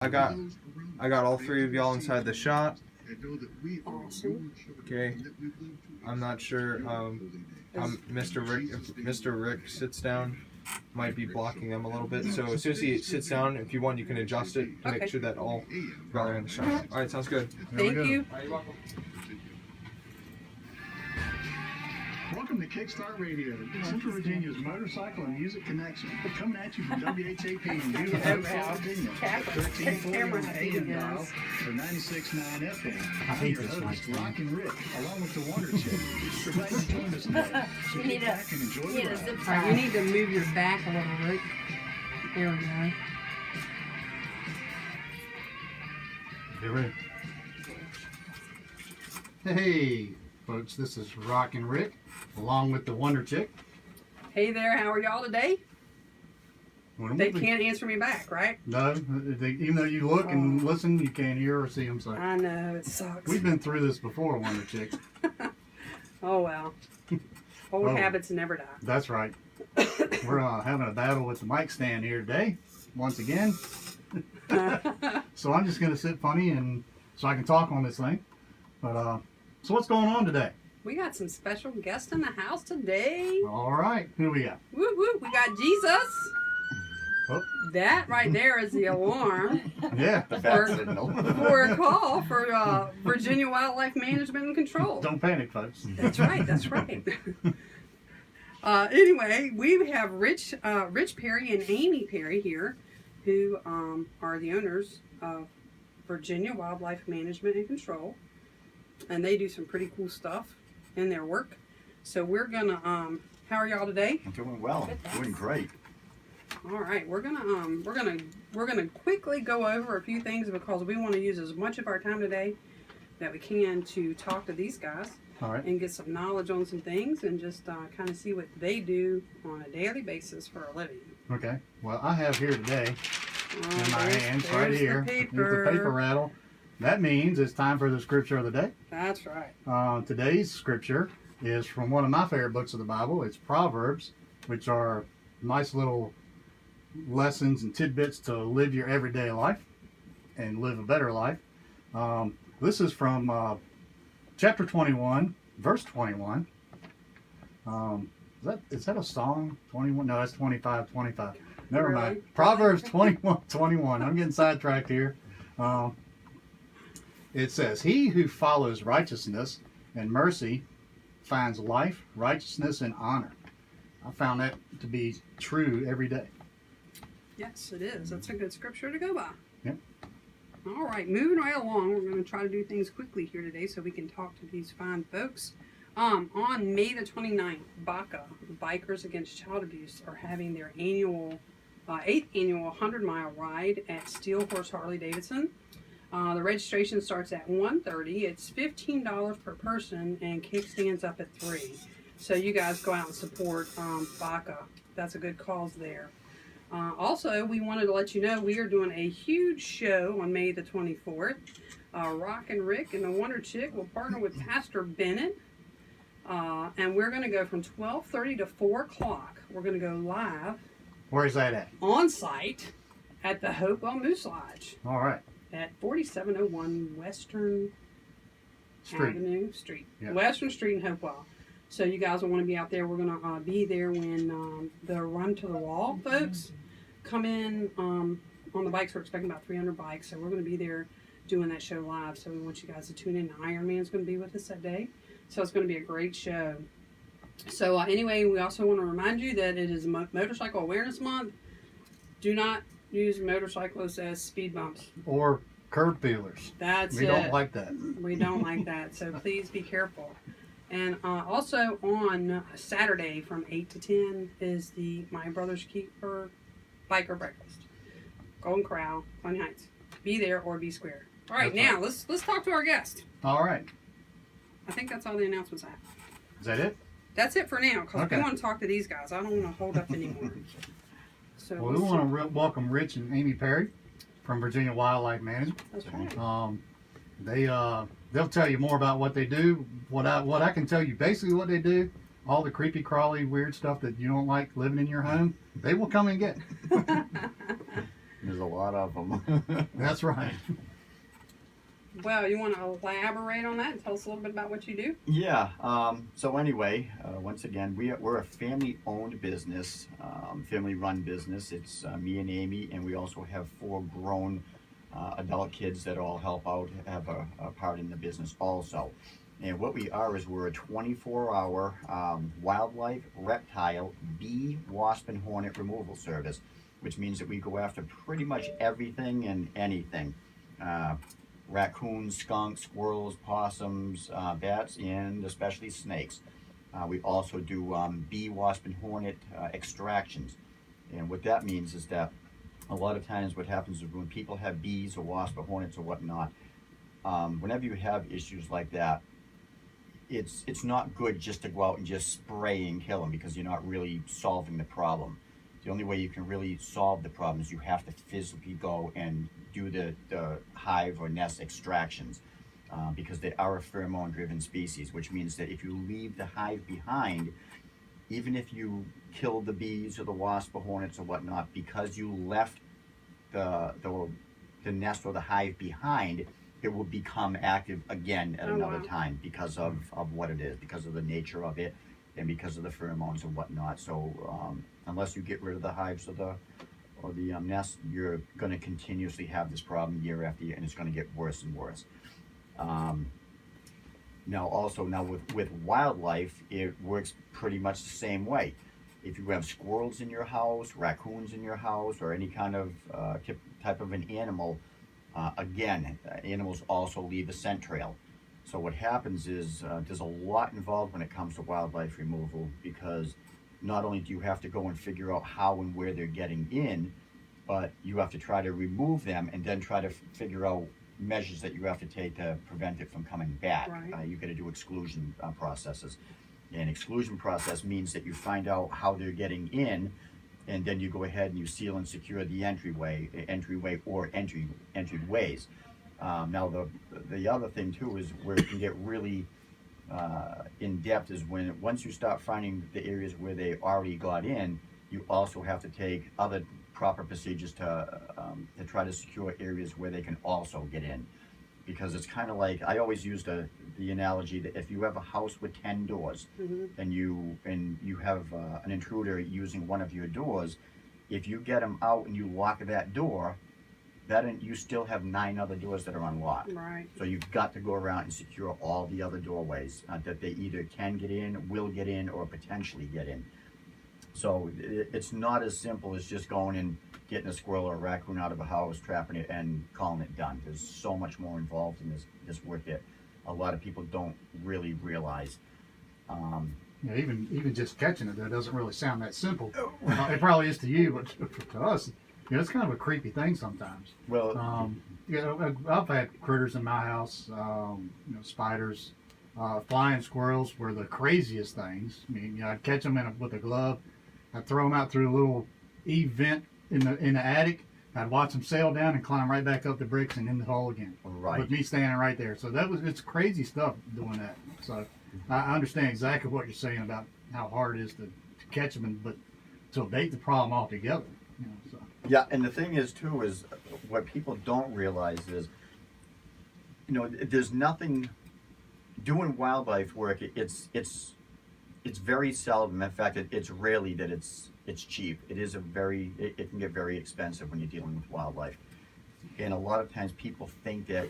I got all three of y'all inside the shot. Awesome. Okay. I'm not sure. Mr. Rick. If Mr. Rick sits down, might be blocking them a little bit. So as soon as he sits down, if you want, you can adjust it to make sure that all are in the shot. All right, sounds good. Thank you. All right, you're welcome. Welcome to Kickstart Radio, Central Virginia's motorcycle and music connection. Coming at you from WHAP in beautiful Virginia, 1340 AM dial for 96.9 FM. I'm your host, Rock and Rick, along with the Wonder Chick. We're glad you joined us today. So get back and enjoy the ride. All right, you need to move your back a little, Rick. There we go. Get ready. Hey, folks, this is Rock and Rick, along with the Wonder Chick. Hey there, how are y'all today? They can't answer me back, right? No, even though you look and listen, you can't hear or see them. So I know, it sucks. we've been through this before, Wonder Chick. Oh, well. Old habits never die. That's right. We're having a battle with the mic stand here today, once again. So I'm just going to sit funny and so I can talk on this thing. But so what's going on today? We got some special guests in the house today. All right, who do we got? Woo woo, we got Jesus. Oh. That right there is the alarm Yeah. for a call for Virginia Wildlife Management and Control. Don't panic, folks. That's right, that's right. Anyway, we have Rich Perry and Amy Perry here, who are the owners of Virginia Wildlife Management and Control. And they do some pretty cool stuff in their work. So we're gonna how are y'all today? I'm doing well. Doing great. All right, we're gonna quickly go over a few things because we want to use as much of our time today that we can to talk to these guys. All right. And get some knowledge on some things and just kind of see what they do on a daily basis for a living. Okay. Well, I have here today in my hands right there's here. The paper. Here's the paper rattle. That means it's time for the scripture of the day. That's right. Today's scripture is from one of my favorite books of the Bible. It's Proverbs, which are nice little lessons and tidbits to live your everyday life and live a better life. This is from chapter 21, verse 21. Is that a song? 21? No, that's 25, 25. Never Really? mind. Proverbs 21, 21. I'm getting sidetracked here. It says, "He who follows righteousness and mercy finds life, righteousness, and honor." I found that to be true every day. Yes, it is. That's a good scripture to go by. Yep. All right, moving right along. We're going to try to do things quickly here today so we can talk to these fine folks. On May the 29th, BACA, Bikers Against Child Abuse, are having their 8th annual 100-mile ride at Steel Horse Harley Davidson. The registration starts at 1:30. It's $15 per person, and kickstands up at $3. So you guys go out and support BACA. That's a good cause there. Also, we wanted to let you know we are doing a huge show on May the 24th. Rock and Rick and the Wonder Chick will partner with Pastor Bennett. And we're going to go from 12:30 to 4 o'clock. We're going to go live. Where's that at? On site at the Hopewell Moose Lodge All right. at 4701 Western Avenue Street. Yeah. Western Street in Hopewell. So you guys will want to be out there. We're going to be there when the Run to the Wall folks come in on the bikes. We're expecting about 300 bikes. So we're going to be there doing that show live. So we want you guys to tune in. Ironman's going to be with us that day. So it's going to be a great show. So anyway, we also want to remind you that it is Motorcycle Awareness Month. Do not use motorcyclists as speed bumps. Or curb peelers. That's We don't like that. We don't like that. So please be careful. And also on Saturday from 8 to 10 is the My Brother's Keeper Biker Breakfast. Golden Corral, Plenty Heights. Be there or be square. All right, That's now right. let's talk to our guest. All right. I think that's all the announcements I have. Is that it? That's it for now, because Okay. we want to talk to these guys. I don't want to hold up anymore. So Well, we want to welcome Rich and Amy Perry from Virginia Wildlife Management. That's right. They'll tell you more about what they do. What I can tell you, basically what they do, all the creepy crawly weird stuff that you don't like living in your home, they will come and get. There's a lot of them. That's right. Well, you want to elaborate on that and tell us a little bit about what you do? Yeah. So anyway, once again, we're a family-owned business, family-run business. It's me and Amy, and we also have 4 grown adult kids that all help out, have a part in the business also. And what we are is we're a 24-hour wildlife, reptile, bee, wasp, and hornet removal service, which means that we go after pretty much everything and anything. Raccoons, skunks, squirrels, possums, bats, and especially snakes. We also do bee, wasp, and hornet extractions. And what that means is that a lot of times what happens is when people have bees or wasps or hornets or whatnot, whenever you have issues like that, it's not good just to go out and just spray and kill them, because you're not really solving the problem. The only way you can really solve the problem is you have to physically go and do the hive or nest extractions, because they are a pheromone-driven species, which means that if you leave the hive behind, even if you kill the bees or the wasp or hornets or whatnot, because you left the nest or the hive behind, it will become active again at another time because of what it is, because of the nature of it, and because of the pheromones and whatnot. So unless you get rid of the hives or the nest, you're going to continuously have this problem year after year, and it's going to get worse and worse. Now with wildlife, it works pretty much the same way. If you have squirrels in your house, raccoons in your house, or any kind of type of an animal, animals also leave a scent trail. So what happens is there's a lot involved when it comes to wildlife removal, because not only do you have to go and figure out how and where they're getting in, but you have to try to remove them and then try to figure out measures that you have to take to prevent it from coming back. Right. You got to do exclusion processes. An exclusion process means that you find out how they're getting in, and then you go ahead and you seal and secure the entryway or entryways. Now the other thing too is where it can get really in depth is when once you start finding the areas where they already got in, you also have to take other proper procedures to try to secure areas where they can also get in. Because it's kind of like, I always use the analogy that if you have a house with 10 doors, and you have an intruder using one of your doors, if you get them out and you lock that door, you still have 9 other doors that are unlocked. Right. So you've got to go around and secure all the other doorways that they either can get in, will get in, or potentially get in. So it's not as simple as just going and getting a squirrel or a raccoon out of a house, trapping it, and calling it done. There's so much more involved in this work that a lot of people don't really realize. Yeah, even just catching it, that doesn't really sound that simple. It probably is to you, but to us, it's kind of a creepy thing sometimes. Well, I've had critters in my house, spiders, flying squirrels were the craziest things. I mean, I'd catch them with a glove, I'd throw them out through a little vent in the attic. I'd watch them sail down and climb right back up the bricks and in the hole again. Right. With me standing right there. So it's crazy stuff doing that. So I understand exactly what you're saying about how hard it is to catch them, but to abate the problem altogether. So. Yeah, and the thing is too is what people don't realize is, there's nothing doing wildlife work. It's very seldom. In fact, it's rarely that it's cheap. It can get very expensive when you're dealing with wildlife. And a lot of times people think that,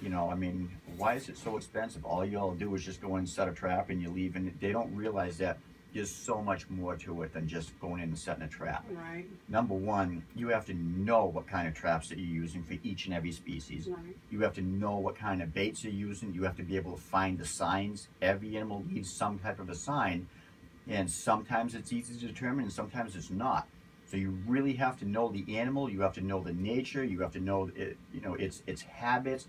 why is it so expensive? All you all do is just go and set a trap and you leave, and they don't realize that there's so much more to it than just going in and setting a trap. Right. Number one, you have to know what kind of traps that you're using for each and every species. Right. You have to know what kind of baits you're using. You have to be able to find the signs. Every animal needs some type of a sign, and sometimes it's easy to determine and sometimes it's not. So you really have to know the animal. You have to know the nature. You have to know its habits.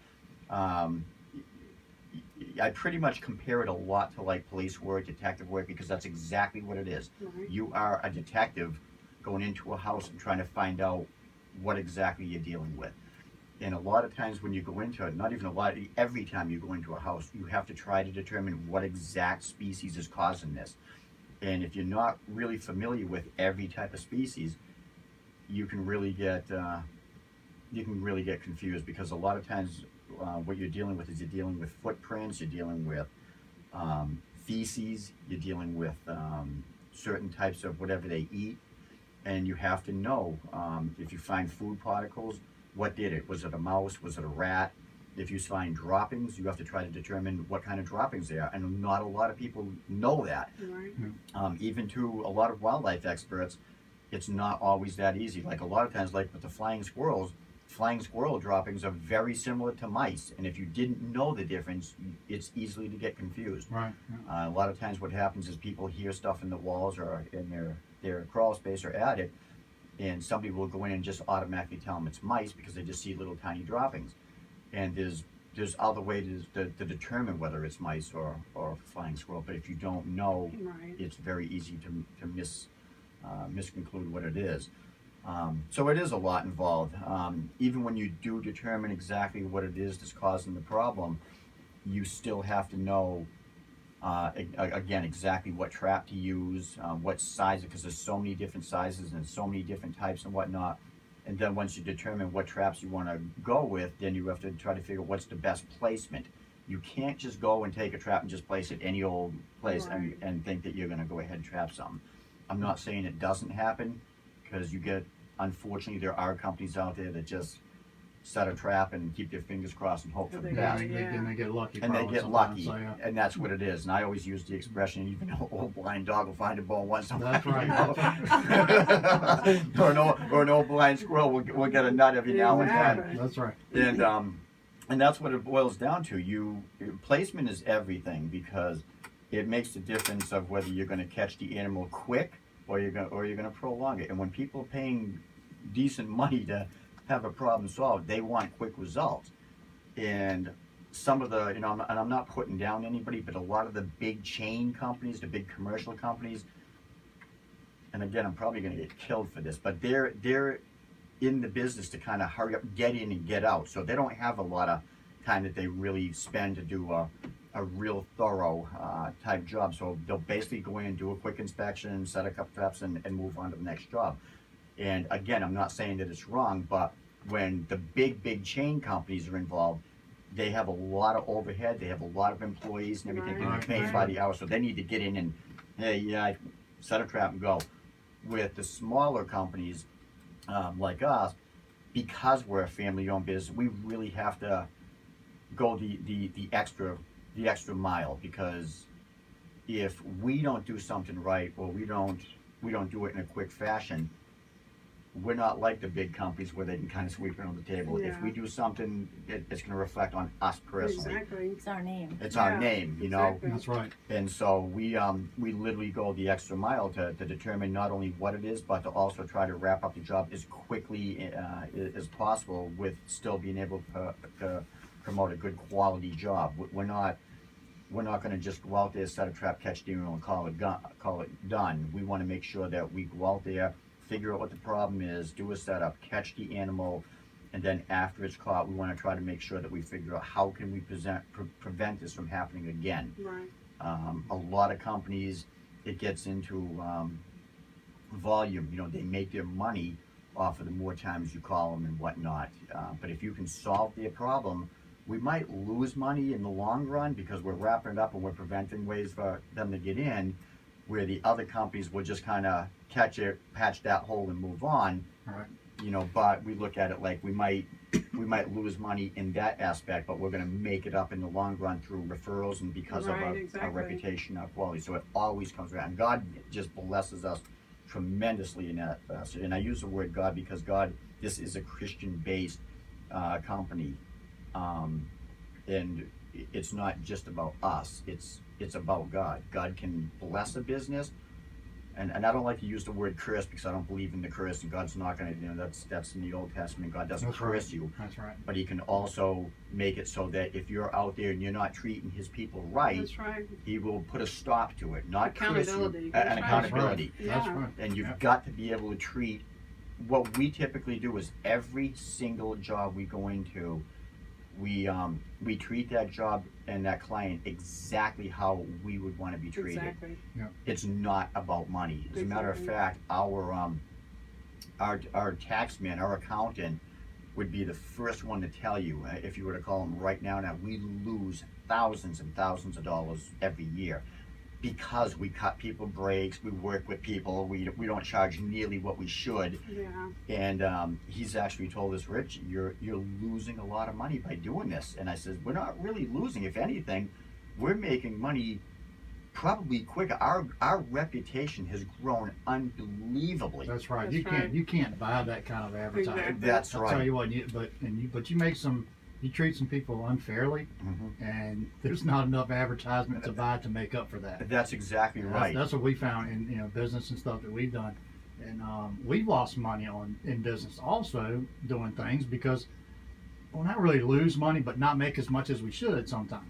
I pretty much compare it a lot to like police work, detective work, because that's exactly what it is. Right. You are a detective going into a house and trying to find out what exactly you're dealing with. And a lot of times when you go into it, not even a lot, every time you go into a house, you have to try to determine what exact species is causing this. And if you're not really familiar with every type of species, you can really get really get confused, because a lot of times what you're dealing with is you're dealing with footprints, you're dealing with feces, you're dealing with certain types of whatever they eat, and you have to know if you find food particles, what did it? Was it a mouse? Was it a rat? If you find droppings, you have to try to determine what kind of droppings they are, and not a lot of people know that. Right. Even to a lot of wildlife experts, it's not always that easy. Like a lot of times, like with the flying squirrel droppings are very similar to mice, and if you didn't know the difference, it's easily to get confused. Right. Yeah. A lot of times what happens is people hear stuff in the walls or in their crawl space or attic, and somebody will go in and just automatically tell them it's mice because they just see little tiny droppings. And there's other ways to determine whether it's mice or flying squirrel, but if you don't know, Right. it's very easy to misconclude what it is. So it is a lot involved. Even when you do determine exactly what it is that's causing the problem, you still have to know, again, exactly what trap to use, what size, because there's so many different sizes and so many different types and whatnot. And then once you determine what traps you want to go with, then you have to try to figure out what's the best placement. You can't just go and take a trap and just place it any old place Right. and think that you're going to go ahead and trap something. I'm not saying it doesn't happen, because unfortunately, there are companies out there that just set a trap and keep their fingers crossed and hope for the They best. do. Yeah. And they get lucky. And they probably get sometimes, lucky, so, yeah. and that's what it is. And I always use the expression, even an old blind dog will find a bone once in a while. That's right. Or an old blind squirrel will get a nut every now and then. Exactly. That's right. And that's what it boils down to. Placement is everything, because it makes the difference of whether you're going to catch the animal quick or you're going to prolong it. And when people are paying decent money to have a problem solved, they want quick results. And some of the, and I'm not putting down anybody, but a lot of the big chain companies, the big commercial companies, and again, I'm probably going to get killed for this, but they're in the business to kind of hurry up, get in and get out. So they don't have a lot of time that they really spend to do a real thorough type job. So they'll basically go in and do a quick inspection, set a couple traps, and move on to the next job. And again, I'm not saying that it's wrong, but when the big chain companies are involved, they have a lot of overhead, they have a lot of employees and everything, Right. they're paid by the hour, so they need to get in and, hey, yeah, set a trap and go. With the smaller companies like us, because we're a family-owned business, we really have to go the extra mile, because if we don't do something right, or we don't do it in a quick fashion, we're not like the big companies where they can kind of sweep it on the table. Yeah. If we do something, it's going to reflect on us personally. Exactly. It's our name. It's Yeah, our name, you know. exactly. That's right. And so we literally go the extra mile to determine not only what it is, but to also try to wrap up the job as quickly as possible, with still being able to promote a good quality job. We're not going to just go out there, set a trap, catch the animal, and call it done. We want to make sure that we go out there, figure out what the problem is, do a setup, catch the animal, and then after it's caught, we want to try to make sure that we figure out how can we prevent this from happening again. Right. A lot of companies, it gets into volume. You know, they make their money off of the more times you call them and whatnot. But if you can solve their problem, we might lose money in the long run, because we're wrapping it up and we're preventing ways for them to get in, where the other companies will just kind of catch it, patch that hole, and move on. Right. You know, but we look at it like we might lose money in that aspect, but we're going to make it up in the long run through referrals and because Right, of our exactly. reputation, our quality. So it always comes around. And God just blesses us tremendously in that facet. And I use the word God because this is a Christian-based company, and it's not just about us. It's about God. God can bless a business. And I don't like to use the word curse, because I don't believe in the curse, and God's not going to, that's in the Old Testament. God doesn't That's curse right. you, That's right. but He can also make it so that if you're out there and you're not treating His people right, That's right. He will put a stop to it, not curse you, Accountability. an That's right. accountability. That's Yeah. right. And you've Yeah. got to be able to treat, what we typically do is every single job we go into, we treat that job and that client exactly how we would want to be treated. Exactly. It's not about money. As a matter of Exactly. fact, our tax man, our accountant, would be the first one to tell you, if you were to call them right now, we lose thousands and thousands of dollars every year because we cut people breaks, we work with people, we don't charge nearly what we should. Yeah. And he's actually told us, Rich, you're losing a lot of money by doing this. And I said, we're not really losing. If anything, we're making money probably quicker. Our reputation has grown unbelievably. That's right. That's You can't buy that kind of advertising. Exactly. That's I'll right. tell you what, but you treat some people unfairly, and there's not enough advertisement to buy to make up for that. That's exactly right. That's what we found in business and stuff that we've done, and we've lost money in business also doing things because well, not really lose money, but not make as much as we should sometimes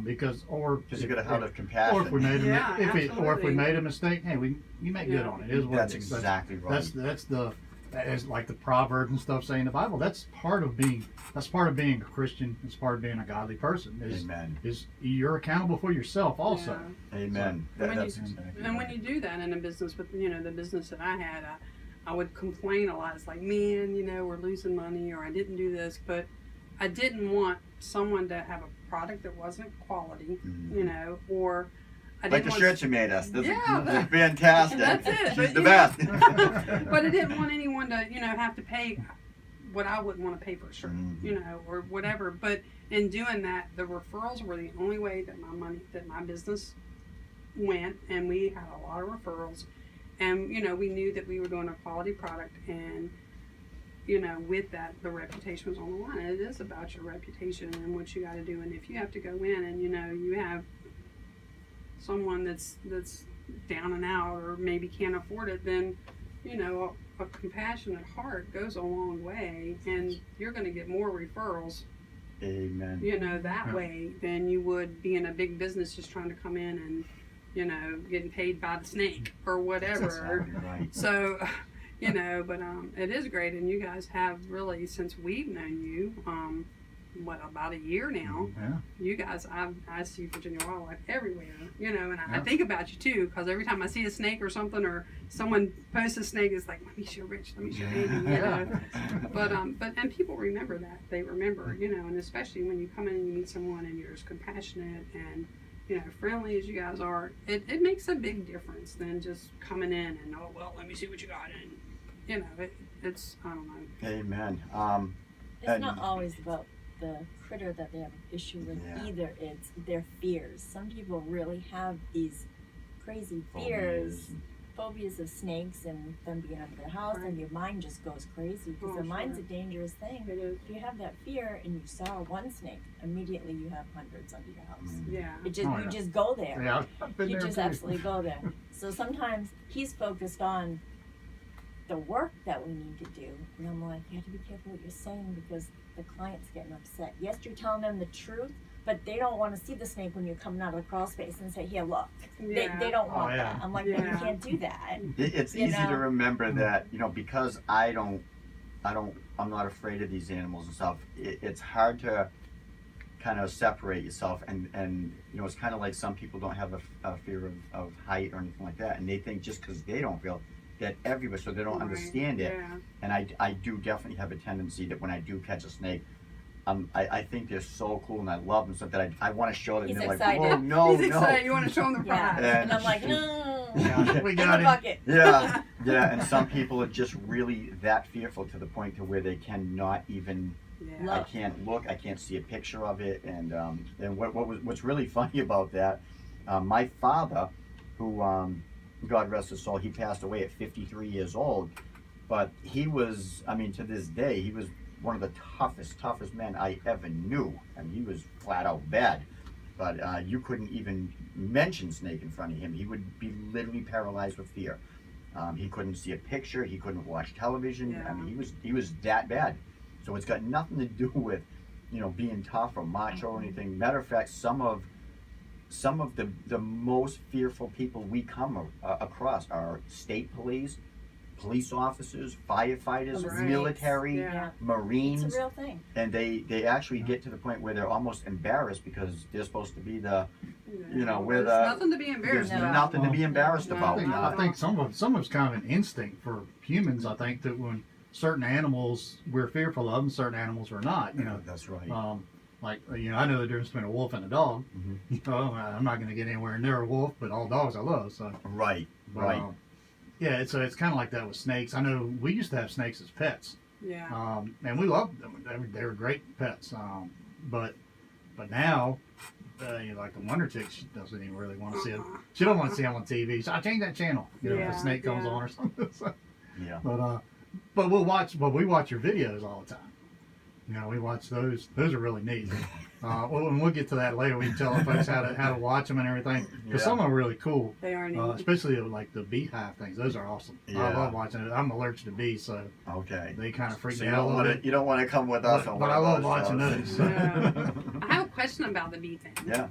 because you get out of compassion. or if we made if we absolutely. made a mistake, hey, we make good on it. It is what That's it is. exactly right. That's like the Proverbs and stuff say in the Bible. That's part of being a Christian. It's part of being a godly person. Amen. Is you're accountable for yourself also. Yeah. Amen. And when That's you- exactly And right. when you do that in a business, with the business that I had, I would complain a lot. It's like, man, we're losing money, or I didn't do this, but I didn't want someone to have a product that wasn't quality, or I Like didn't the want shirt you made us. This Yeah, is that- fantastic. That's it. She's But, the you best. but I didn't want anyone to, have to pay what I wouldn't want to pay for a shirt, or whatever. But in doing that, the referrals were the only way that my business went, and we had a lot of referrals, and we knew that we were doing a quality product, and with that, the reputation was on the line. And it is about your reputation and what you got to do, and if you have to go in and you have someone that's down and out or maybe can't afford it, then a compassionate heart goes a long way, and you're going to get more referrals Amen. that way than you would be in a big business just trying to come in and getting paid by the snake or whatever. Exactly right. So but it is great, and you guys have really, since we've known you, about a year now. Yeah. You guys, I see Virginia wildlife everywhere, and I think about you too, because every time I see a snake or something, or someone posts a snake, it's like, let me show Rich, let me show Amy, But and people remember that. They remember, and especially when you come in and you meet someone and you're as compassionate and friendly as you guys are, it makes a big difference than just coming in and, oh, well, let me see what you got, and it's, I don't know. Amen. It's not always about the critter that they have an issue with either. It's their fears. Some people really have these crazy fears, phobias of snakes and them being under their house, and your mind just goes crazy because the mind's a dangerous thing. It is. If you have that fear and you saw one snake, immediately you have hundreds under your house. Yeah. You just go there. Yeah, I've been You there just too. absolutely go there. So sometimes he's focused on the work that we need to do, and I'm like, you have to be careful what you're saying because the client's getting upset. Yes, you're telling them the truth, but they don't want to see the snake when you're coming out of the crawl space and say, here, look. Yeah. They don't want yeah. that. I'm like, Yeah. no, you can't do that. It's You easy know? to remember that, because I'm not afraid of these animals and stuff. It's hard to kind of separate yourself, and it's kind of like some people don't have a fear of height or anything like that, and they think just because they don't feel that everybody, so they don't understand it. Yeah. And I do definitely have a tendency that when I do catch a snake, I think they're so cool and I love them so that I want to show them. He's They're excited. like, oh no, He's excited. You want to show him the Yeah. prize. And I'm like, no. We In got the it. bucket. Yeah, and some people are just really that fearful to the point to where they cannot even. Yeah. I can't look. I can't see a picture of it. And what's really funny about that, my father, who God rest his soul, he passed away at 53 years old, but he was, to this day, he was one of the toughest men I ever knew. He was flat out bad, but you couldn't even mention snake in front of him. He would be literally paralyzed with fear. He couldn't see a picture. He couldn't watch television. Yeah. He was that bad. So it's got nothing to do with, being tough or macho or anything. Matter of fact, some of the most fearful people we come across are state police officers, firefighters, Right. military, Yeah. Marines, It's a real thing. and they actually get to the point where they're almost embarrassed because they're supposed to be the, where There's the nothing to be embarrassed there's about. nothing to be embarrassed No. about. I think some of it's kind of an instinct for humans. I think that when certain animals we're fearful of and certain animals we're not, you know. That's right. Like, you know, I know the difference between a wolf and a dog. Mm-hmm. You know, I'm not going to get anywhere near a wolf, but all dogs I love. So Right, but, right. Yeah, it's kind of like that with snakes. I know we used to have snakes as pets. Yeah. And we loved them. They were great pets. But now, you know, like the Wonder Chick, she doesn't even really want to see them. She don't want to see them on TV. So I change that channel. You know, if a snake comes on or something. So, Yeah. But we watch your videos all the time. You know, we watch those. Those are really neat. And we'll get to that later. We can tell folks how to watch them and everything. Because some of them are really cool. They are neat. Especially like the beehive things. Those are awesome. Yeah. I love watching it. I'm allergic to bees, so they kind of freak me out a little bit. You don't want to come with us on But one I of love those watching shows. those. Yeah. I have a question about the bee thing. Yeah.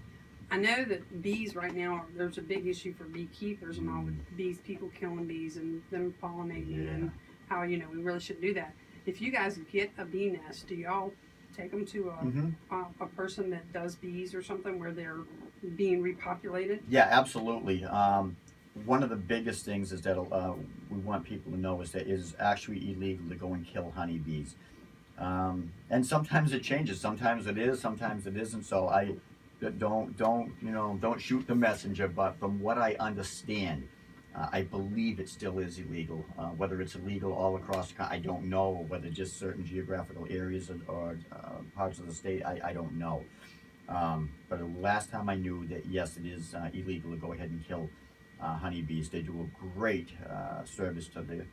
I know that bees right now, there's a big issue for beekeepers and all with bees, people killing bees and them pollinating and how, you know, we really shouldn't do that. If you guys get a bee nest, do y'all take them to a person that does bees or something where they're being repopulated? Yeah, absolutely. One of the biggest things is that we want people to know is that it is actually illegal to go and kill honeybees. And sometimes it changes. Sometimes it is, sometimes it isn't. So I don't shoot the messenger. But from what I understand, I believe it still is illegal. Whether it's illegal all across the country, I don't know. Or whether just certain geographical areas or parts of the state, I don't know. But the last time I knew that, yes, it is illegal to go ahead and kill honeybees. They do a great service to the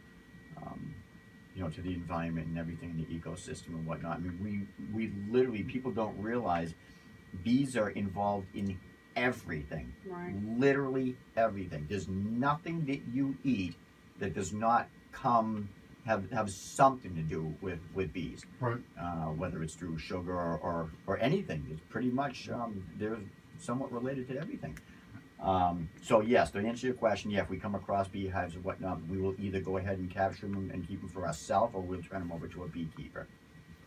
to the environment and everything in the ecosystem and whatnot. I mean, we literally, people don't realize bees are involved in everything. Right. Literally everything. There's nothing that you eat that does not have something to do with bees. Right. Whether it's through sugar or anything. It's pretty much they're somewhat related to everything. So yes, to answer your question, if we come across beehives or whatnot, we will either go ahead and capture them and keep them for ourselves, or we'll turn them over to a beekeeper.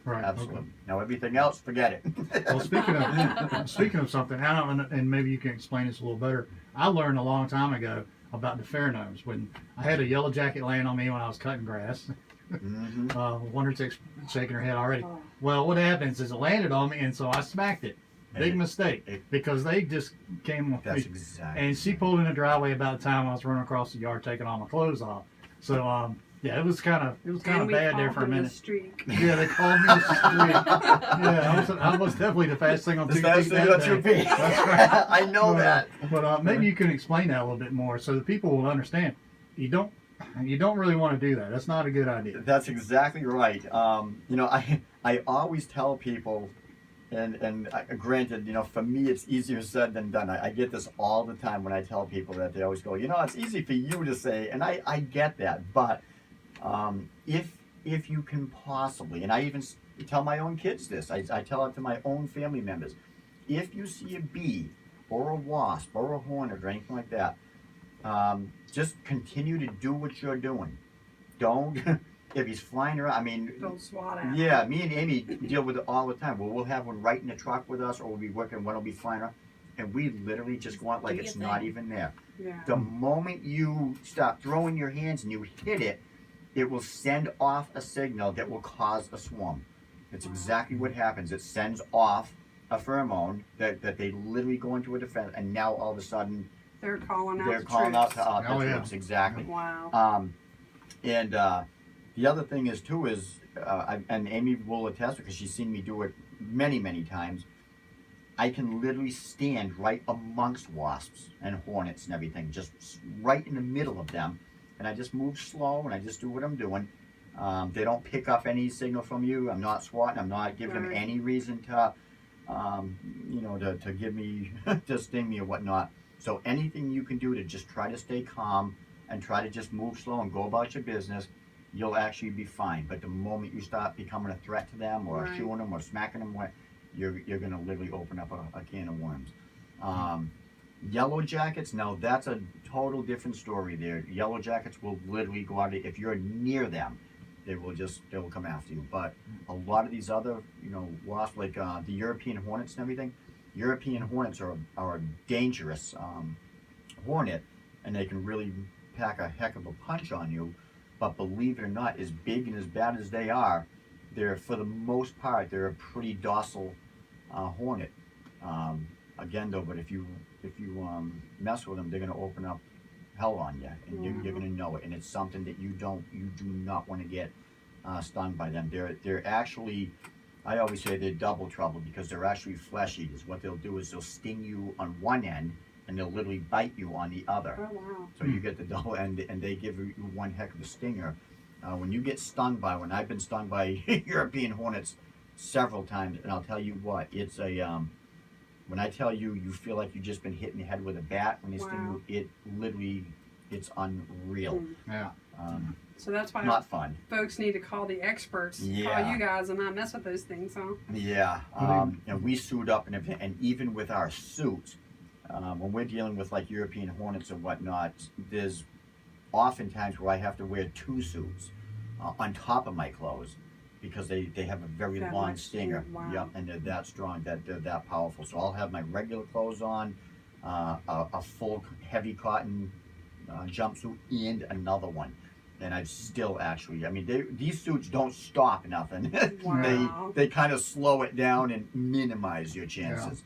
Right. Absolutely. Okay. Now everything else, forget it. Well, speaking of something, I don't, and maybe you can explain this a little better. I learned a long time ago about the pheromones when I had a yellow jacket laying on me when I was cutting grass. Wonder Chick's shaking her head already. Oh. Well, what happens is it landed on me, and so I smacked it. Big mistake, because they just came with That's me. exactly. And she pulled in the driveway about the time I was running across the yard taking all my clothes off. So yeah, it was kind of bad there for a minute. Yeah, they called me the streak. Yeah, I was definitely the fastest thing on 2 feet. That's right. I know that. But maybe you can explain that a little bit more so that people will understand. You don't really want to do that. That's not a good idea. That's exactly right. I always tell people, and granted, for me it's easier said than done. I get this all the time when I tell people that. They always go, it's easy for you to say, and I get that, but if you can possibly, and I even tell my own kids this, I tell it to my own family members, if you see a bee or a wasp or a hornet or anything like that, just continue to do what you're doing. Don't, if he's flying around, don't swat at him. Yeah, me and Amy deal with it all the time. We'll have one right in the truck with us, or we'll be working, one will be flying around, and we literally just go out like it's not even there. Yeah. The moment you stop throwing your hands and you hit it, it will send off a signal that will cause a swarm. It's exactly what happens. It sends off a pheromone that they literally go into a defense, and now all of a sudden they're calling out they're the calling troops. out to the Yeah. troops. Exactly. Wow. And the other thing is too is, and Amy will attest because she's seen me do it many, many times. I can literally stand right amongst wasps and hornets and everything, just right in the middle of them, and I just move slow and I just do what I'm doing. They don't pick up any signal from you. I'm not swatting. I'm not giving them any reason to, to give me, to sting me or whatnot. So anything you can do to just try to stay calm and try to just move slow and go about your business, you'll actually be fine. But the moment you start becoming a threat to them or shooing them or smacking them, you're going to literally open up a can of worms. Yellow jackets, now that's a total different story there. Yellow jackets will literally go out, if you're near them, they will come after you. But a lot of these other, wasps, like the European hornets and everything, European hornets are a dangerous hornet, and they can really pack a heck of a punch on you. But believe it or not, as big and as bad as they are, they're, for the most part, they're a pretty docile hornet. Again, though, but if you mess with them, they're going to open up hell on you, and you're going to know it. And it's something that you do not want to get stung by them. They're actually, I always say they're double trouble, because they're actually flesh eaters. What they'll do is they'll sting you on one end, and they'll literally bite you on the other. Oh, wow. So you get the double end, and they give you one heck of a stinger. When you get stung by one, I've been stung by European hornets several times, and I'll tell you what, it's a when I tell you, you feel like you've just been hit in the head with a bat when they sting you, it literally, it's unreal. Yeah. So that's why Not fun. folks need to call the experts, call you guys, and not mess with those things, huh? Yeah. And we suit up and everything, and even with our suits, when we're dealing with like European hornets and whatnot, there's oftentimes where I have to wear 2 suits on top of my clothes, because they have a very That long much stinger. wow. Yep, and they're that strong, they're that powerful. So I'll have my regular clothes on, a full heavy cotton jumpsuit, and another one. And I've still actually, I mean, these suits don't stop nothing. Wow. they kind of slow it down and minimize your chances.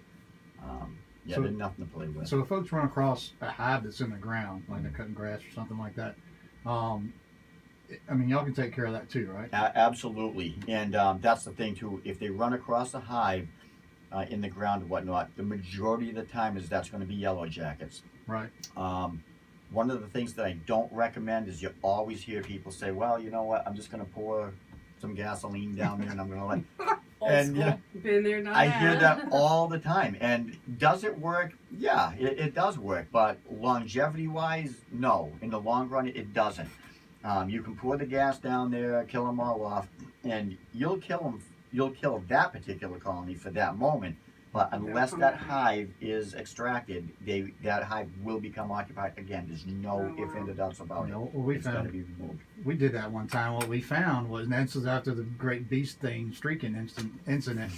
So- they're nothing to play with. So if folks run across a hive that's in the ground, like they're cutting grass or something like that, I mean, y'all can take care of that too, right? Absolutely, and that's the thing too. If they run across a hive in the ground and whatnot, the majority of the time that's going to be yellow jackets. Right. One of the things that I don't recommend is you always hear people say, "Well, you know what? I'm just going to pour some gasoline down there, and I'm going to let." And you know, Been there, done I that. hear that all the time. And does it work? Yeah, it does work. But longevity-wise, no. In the long run, it doesn't. You can pour the gas down there, kill them all off, and you'll kill them. You'll kill that particular colony for that moment. But unless that hive is extracted, that hive will become occupied again. There's no ifs and doubt about it. Well, we It's got to found be removed. we did that one time. What we found was, and this was after the great bee sting streaking incident,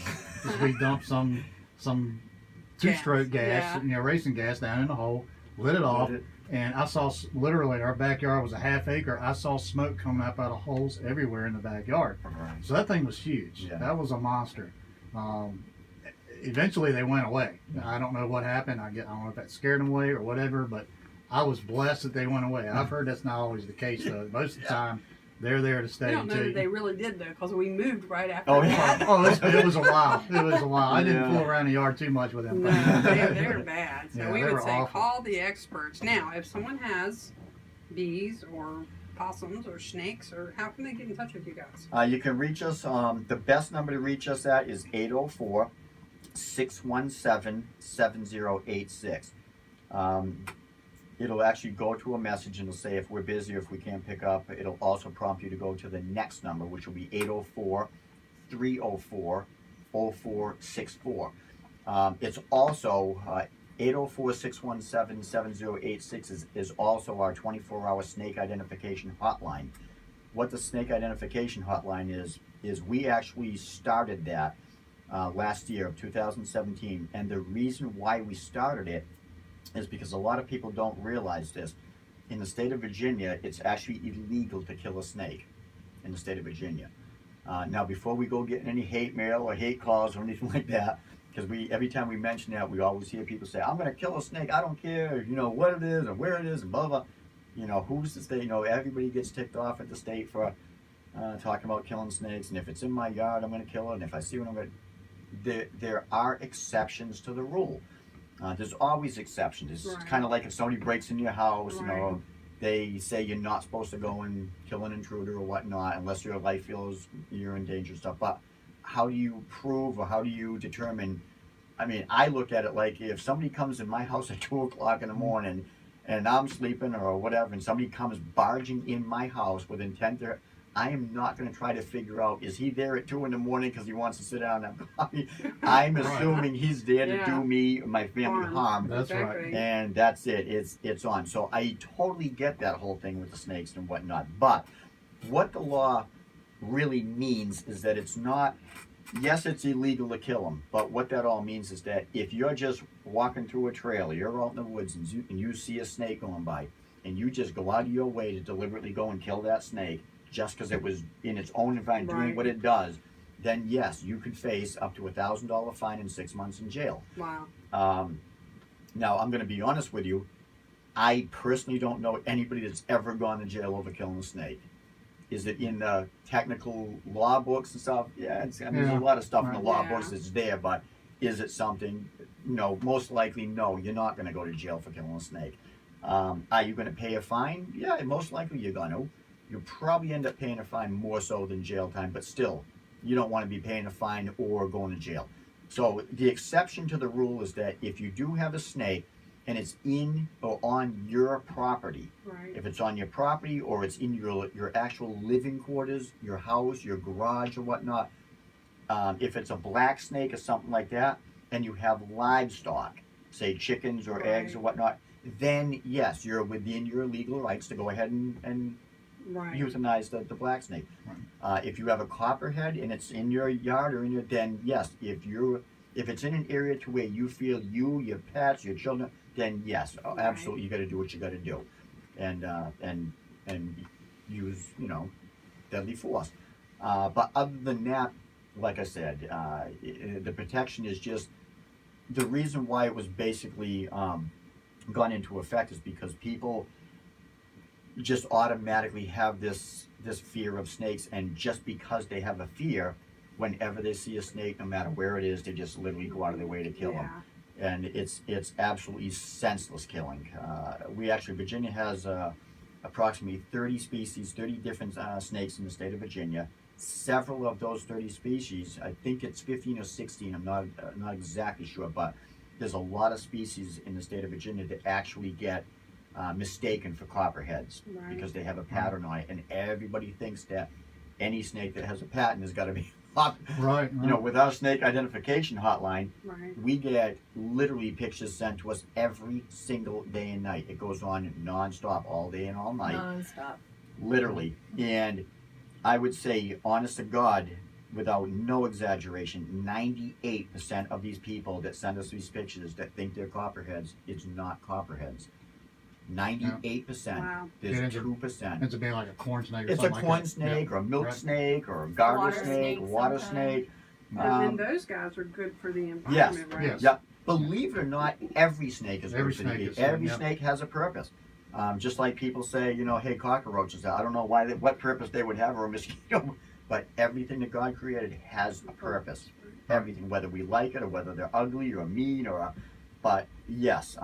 is we dumped some two-stroke gas, racing gas down in the hole, lit it off, and I saw literally our backyard was a half acre. I saw smoke coming up out of holes everywhere in the backyard. Right. So that thing was huge. Yeah. That was a monster. Eventually they went away. I don't know what happened. I don't know if that scared them away or whatever, but I was blessed that they went away. I've heard that's not always the case though. Most of the time they're there to stay. I don't know that they really did though, because we moved right after. Oh, that. yeah. Oh, it was a while. It was a while. I didn't Yeah. fool around the yard too much with them. No, they're bad. So Yeah, we they would were say awful. call the experts. Now, if someone has bees or possums or snakes, or how can they get in touch with you guys? You can reach us. The best number to reach us at is 804-617-7086. It'll actually go to a message and it'll say if we're busy or if we can't pick up. It'll also prompt you to go to the next number, which will be 804-304-0464. It's also 804-617-7086 is also our 24-hour snake identification hotline. What the snake identification hotline is we actually started that last year of 2017, and the reason why we started it is because a lot of people don't realize this. In the state of Virginia, it's actually illegal to kill a snake in the state of Virginia. Now, before we go getting any hate mail or hate calls or anything like that, because every time we mention that, we always hear people say, "I'm going to kill a snake. I don't care, what it is or where it is and blah blah." Who's the state? Everybody gets ticked off at the state for talking about killing snakes. And if it's in my yard, I'm going to kill it. And if I see one, I'm going to. There are exceptions to the rule. There's always exceptions. It's Right. kind of like if somebody breaks into your house, Right. they say you're not supposed to go and kill an intruder or whatnot unless your life feels you're in danger and stuff. But how do you prove or how do you determine? I mean, I look at it like if somebody comes in my house at 2 o'clock in the morning and I'm sleeping or whatever, and somebody comes barging in my house with intent to, I am not going to try to figure out, is he there at 2 in the morning because he wants to sit down and have coffee? I'm assuming he's there to do me or my family harm. That's right. Exactly. And that's it. It's on. So I totally get that whole thing with the snakes and whatnot. But what the law really means is that it's not, yes, it's illegal to kill them. But what that all means is that if you're just walking through a trail, you're out in the woods and you see a snake going by, and you just go out of your way to deliberately go and kill that snake just because it was in its own environment doing what it does, then yes, you could face up to $1,000 fine and 6 months in jail. Wow. Now, I'm going to be honest with you. I personally don't know anybody that's ever gone to jail over killing a snake. Is it in the technical law books and stuff? Yeah, there's a lot of stuff in the law books that's there, but is it something? No, most likely no. You're not going to go to jail for killing a snake. Are you going to pay a fine? Yeah, most likely you're going to. You'll probably end up paying a fine more so than jail time, but still, you don't want to be paying a fine or going to jail. So the exception to the rule is that if you do have a snake and it's in or on your property, if it's on your property or it's in your actual living quarters, your house, your garage or whatnot, if it's a black snake or something like that, and you have livestock, say chickens or eggs or whatnot, then yes, you're within your legal rights to go ahead and euthanize the black snake. If you have a copperhead and it's in your yard or in your den, yes, if it's in an area to where you feel your pets, your children, then yes, absolutely, you got to do what you got to do, and use deadly force. But other than that, like I said, the protection is just the reason why it was basically gone into effect is because people just automatically have this fear of snakes, and just because they have a fear, whenever they see a snake, no matter where it is, they just literally go out of their way to kill them. And it's absolutely senseless killing. Virginia has approximately 30 species, 30 different snakes in the state of Virginia. Several of those 30 species, I think it's 15 or 16, I'm not exactly sure, but there's a lot of species in the state of Virginia that actually get mistaken for copperheads because they have a pattern on it, and everybody thinks that any snake that has a pattern has got to be right. With our snake identification hotline, we get literally pictures sent to us every single day and night. It goes on non-stop all day and all night. Non-stop. Literally. And I would say, honest to God, without no exaggeration, 98% of these people that send us these pictures that think they're copperheads, it's not copperheads. 98%. Wow. There's 2%. It's being like a corn snake or it's something a corn like snake or a milk snake or a garter snake, water snake. And those guys are good for the environment, yes, right? Yes. Yep. Believe it or not, every snake is good for the environment. Every snake has a purpose. Just like people say, hey, cockroaches. I don't know what purpose they would have, or a mosquito, but everything that God created has a purpose. Everything, whether we like it or whether they're ugly or mean but yes,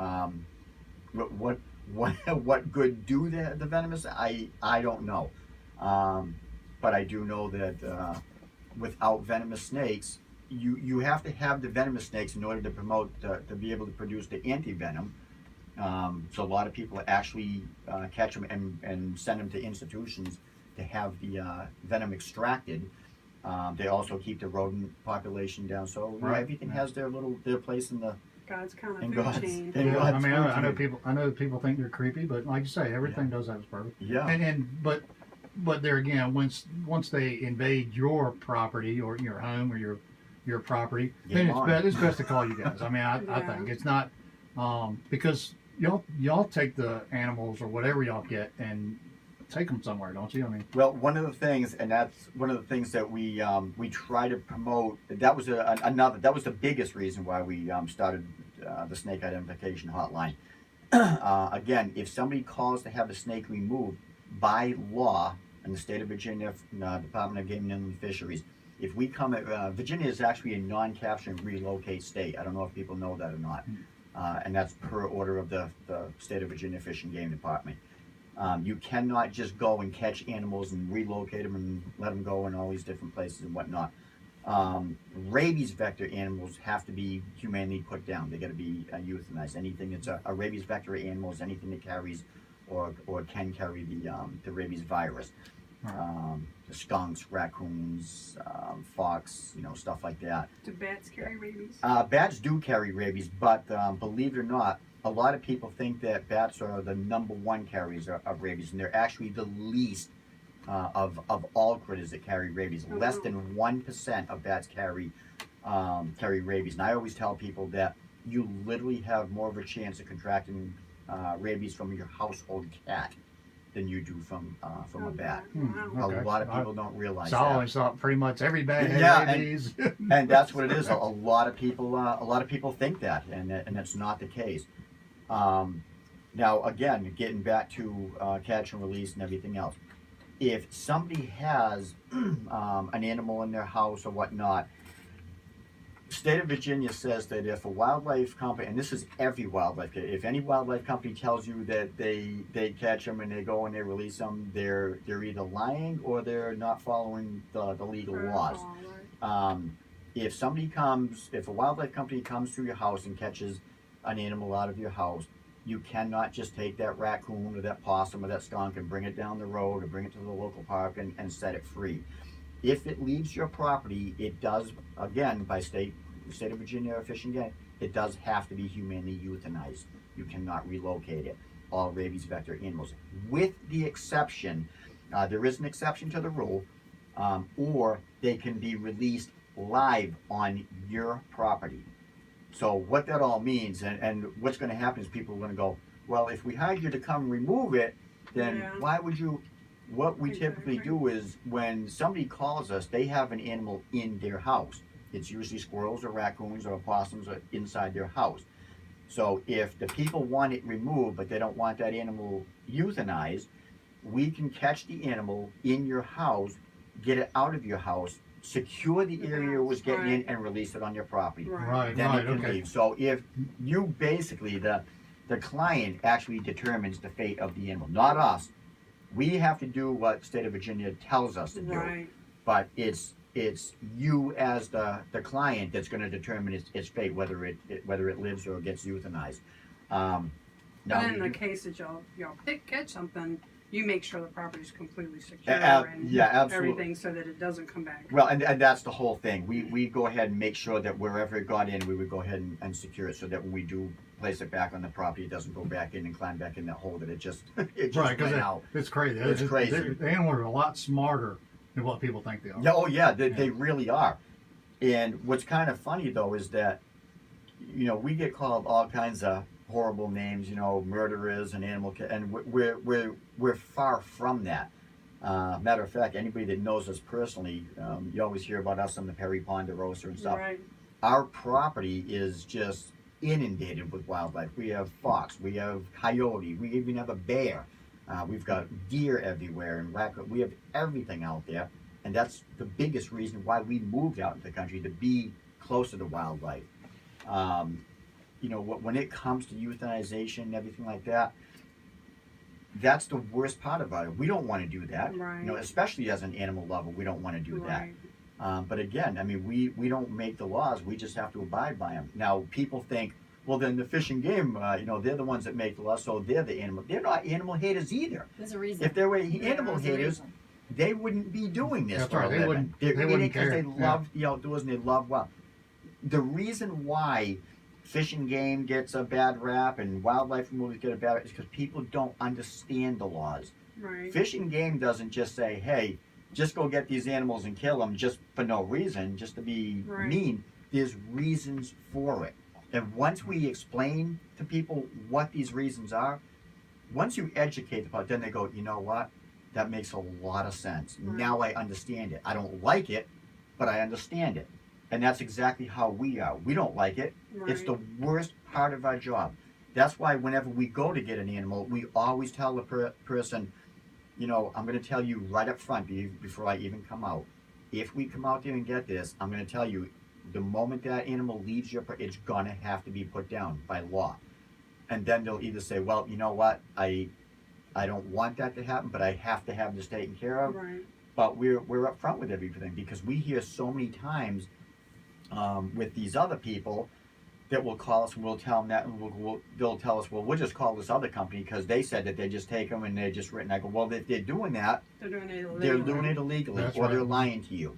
what good do the venomous? I don't know, but I do know that without venomous snakes, you have to have the venomous snakes in order to promote to be able to produce the anti-venom. So a lot of people actually catch them and send them to institutions to have the venom extracted. They also keep the rodent population down. So everything has their place in the God's kind of food chain. I know people think they're creepy, but like you say, everything does have its purpose. Yeah. But there again, once they invade your property or your home or your property, then it's best to call you guys. I think it's not because y'all take the animals or whatever y'all get and take them somewhere, don't you? Well, one of the things, and that's one of the things that we try to promote. That was that was the biggest reason why we started the snake identification hotline. Again, if somebody calls to have a snake removed, by law in the state of Virginia, Department of Game and Inland Fisheries, if we come Virginia is actually a non-capture and relocate state. I don't know if people know that or not, and that's per order of the state of Virginia Fish and Game Department. You cannot just go and catch animals and relocate them and let them go in all these different places and whatnot. Rabies vector animals have to be humanely put down. They got to be euthanized. Anything that's a rabies vector animal is anything that carries or can carry the rabies virus. Skunks, raccoons, fox, stuff like that. Do bats carry rabies? Bats do carry rabies, but believe it or not, a lot of people think that bats are the #1 carriers of rabies, and they're actually the least of all critters that carry rabies. Less than 1% of bats carry rabies. And I always tell people that you literally have more of a chance of contracting rabies from your household cat than you do from a bat. Wow. Okay. A lot of people don't realize So I that. always thought pretty much every bat had Yeah, rabies. And that's what it is. A lot of people think that, and that's not the case. Now, again, getting back to catch and release and everything else, if somebody has an animal in their house or whatnot, state of Virginia says that if a wildlife company, and this is every wildlife, if any wildlife company tells you that they catch them and they go and they release them, they're either lying or they're not following the legal laws. If a wildlife company comes to your house and catches an animal out of your house, you cannot just take that raccoon or that possum or that skunk and bring it down the road or bring it to the local park and set it free. If it leaves your property, it does, again, by state of Virginia Fish and Game, it does have to be humanely euthanized. You cannot relocate it. All rabies vector animals, with the exception, there is an exception to the rule, or they can be released live on your property. So what that all means, and what's going to happen is people are going to go, well, if we hired you to come remove it, then why would you? What we typically do is when somebody calls us, they have an animal in their house. It's usually squirrels or raccoons or opossums or inside their house. So if the people want it removed, but they don't want that animal euthanized, we can catch the animal in your house, get it out of your house, secure the area it was getting in, and release it on your property. Then it can leave. So if you basically, the client actually determines the fate of the animal, not us. We have to do what state of Virginia tells us to do, but it's you as the client that's going to determine its fate, whether it lives or gets euthanized. But in the case that y'all catch something, you make sure the property is completely secure and everything, so that it doesn't come back. Well, and that's the whole thing. We go ahead and make sure that wherever it got in, we would go ahead and secure it, so that when we do place it back on the property, it doesn't go back in and climb back in that hole that it just went out. It's crazy. It's crazy. The animals are a lot smarter than what people think they are. Yeah, oh yeah, they really are. And what's kind of funny though is that, we get called all kinds of horrible names, murderers and and we're far from that. Matter of fact, anybody that knows us personally, you always hear about us on the Perry Ponderosa and stuff. Our property is just inundated with wildlife. We have fox, we have coyote, we even have a bear. We've got deer everywhere, and we have everything out there, and that's the biggest reason why we moved out into the country, to be closer to wildlife. When it comes to euthanization and everything like that, that's the worst part about it. We don't want to do that. Especially as an animal lover, we don't want to do that. But again, we don't make the laws. We just have to abide by them. Now, people think, well, then the Fish and Game, they're the ones that make the laws, so they're the animal. They're not animal haters either. There's a reason. If they were animal haters, they wouldn't be doing this for a living. They wouldn't because they love the outdoors and they love wild. The reason why Fish and Game gets a bad rap and wildlife removals get a bad rap is because people don't understand the laws. Fish and Game doesn't just say, hey, just go get these animals and kill them just for no reason, just to be mean. There's reasons for it. And once we explain to people what these reasons are, once you educate the public, then they go, you know what? That makes a lot of sense. Now I understand it. I don't like it, but I understand it. And that's exactly how we are. We don't like it. It's the worst part of our job. That's why whenever we go to get an animal, we always tell the person, I'm going to tell you right up front before I even come out. If we come out there and get this, I'm going to tell you, the moment that animal leaves it's going to have to be put down by law. And then they'll either say, well, you know what, I don't want that to happen, but I have to have this taken care of. But we're upfront with everything, because we hear so many times with these other people that will call us and we'll tell them that, and they'll tell us, well, we'll just call this other company because they said that they just take them and they're just written. I go, well, if they're doing that, they're doing it illegally, or they're lying to you.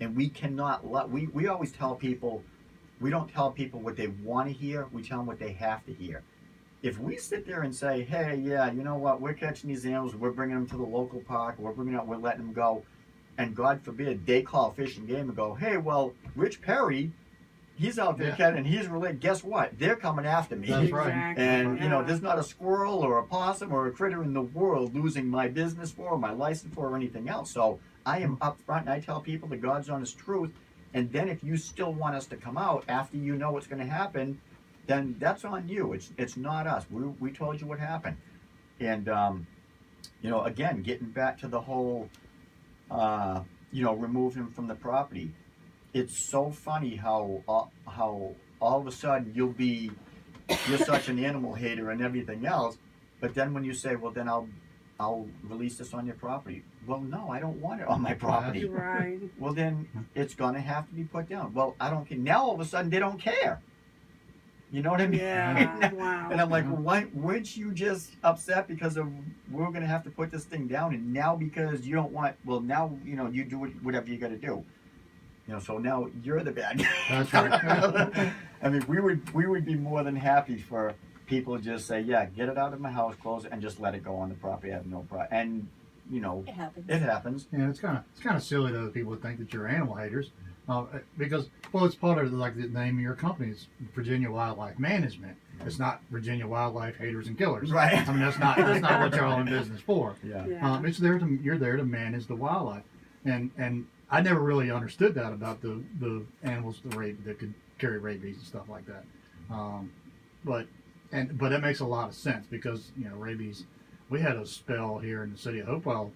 And we cannot we always tell people, we don't tell people what they want to hear, we tell them what they have to hear. If we sit there and say, hey, yeah, you know what, we're catching these animals, we're bringing them to the local park, we're letting them go, and God forbid they call Fish and Game and go, hey, well, Rich Perry, He's out there, Ken, and he's really. Guess what? They're coming after me. That's right. Exactly. And you know, there's not a squirrel or a possum or a critter in the world losing my business for, or my license for, or anything else. So I am upfront, and I tell people the God's honest truth. And then if you still want us to come out after you know what's going to happen, then that's on you. It's not us. We told you what happened. And you know, again, getting back to the whole, you know, remove him from the property. It's so funny how all of a sudden you're such an animal hater and everything else, but then when you say, well, then I'll release this on your property. Well, no, I don't want it on my property. Right. Well, then it's gonna have to be put down. Well, I don't care. Now all of a sudden they don't care. You know what I mean? Yeah. Wow. And I'm like, well, why weren't you just upset because of we're gonna have to put this thing down, and now because you don't want, well, now you know you do whatever you got to do. You know, so now you're the bad guy. That's right. I mean, we would be more than happy for people to just say, yeah, get it out of my house, close it, and just let it go on the property. I have no problem. And you know, It happens. it happens. Yeah, it's kind of silly though that people would think that you're animal haters, because well, it's part of like the name of your company is Virginia Wildlife Management. It's not Virginia Wildlife Haters and Killers. Right. I mean, that's not what you're all in business for. Yeah. Yeah. You're there to manage the wildlife, and I never really understood that about the animals that could carry rabies and stuff like that. But that makes a lot of sense because you know rabies. We had a spell here in the city of Hopewell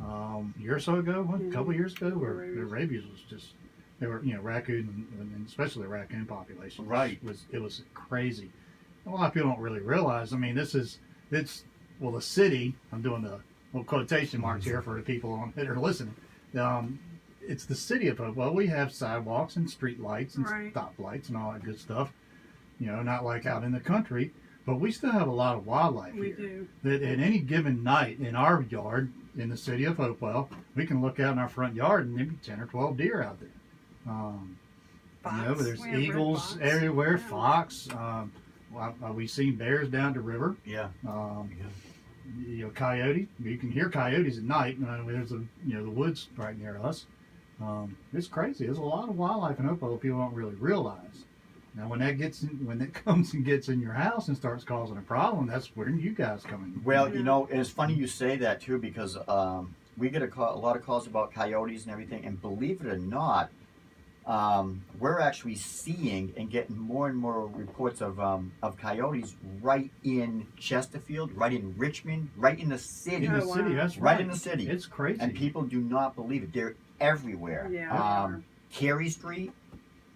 a year or so ago, a couple of years ago, where the rabies was just raccoon and especially the raccoon population. Right. It was crazy. A lot of people don't really realize. I mean, it's the city. I'm doing the little quotation marks here for the people that are listening. It's the city of Hopewell. We have sidewalks and street lights and stoplights and all that good stuff. You know, not like out in the country. But we still have a lot of wildlife here. We do. That at any given night in our yard in the city of Hopewell, we can look out in our front yard and maybe 10 or 12 deer out there. You know, but there's eagles everywhere, fox. We've seen bears down the river. Yeah. You know, coyote. You can hear coyotes at night. There's the woods right near us. It's crazy. There's a lot of wildlife in Hopewell that people don't really realize. Now, when it comes and gets in your house and starts causing a problem, that's where you guys come in. Well, you know, it's funny you say that too because we get a lot of calls about coyotes and everything, and believe it or not, we're actually seeing and getting more and more reports of coyotes right in Chesterfield, right in Richmond, right in the city. In the city, that's right in the city. It's crazy. And people do not believe it. They're everywhere. Yeah. Carey Street.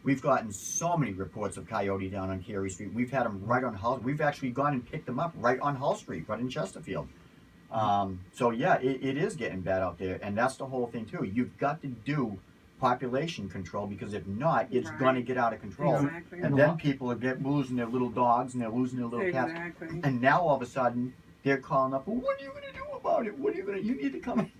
We've gotten so many reports of coyote down on Carey Street. We've had them right on Hull. We've actually gone and picked them up right on Hull Street, right in Chesterfield. So yeah, it is getting bad out there, and that's the whole thing too. You've got to do population control because if not, it's going to get out of control. Exactly. And then people are losing their little dogs and they're losing their little cats. Exactly. And now all of a sudden they're calling up. Well, what are you going to do about it? What are you going to? You need to come in.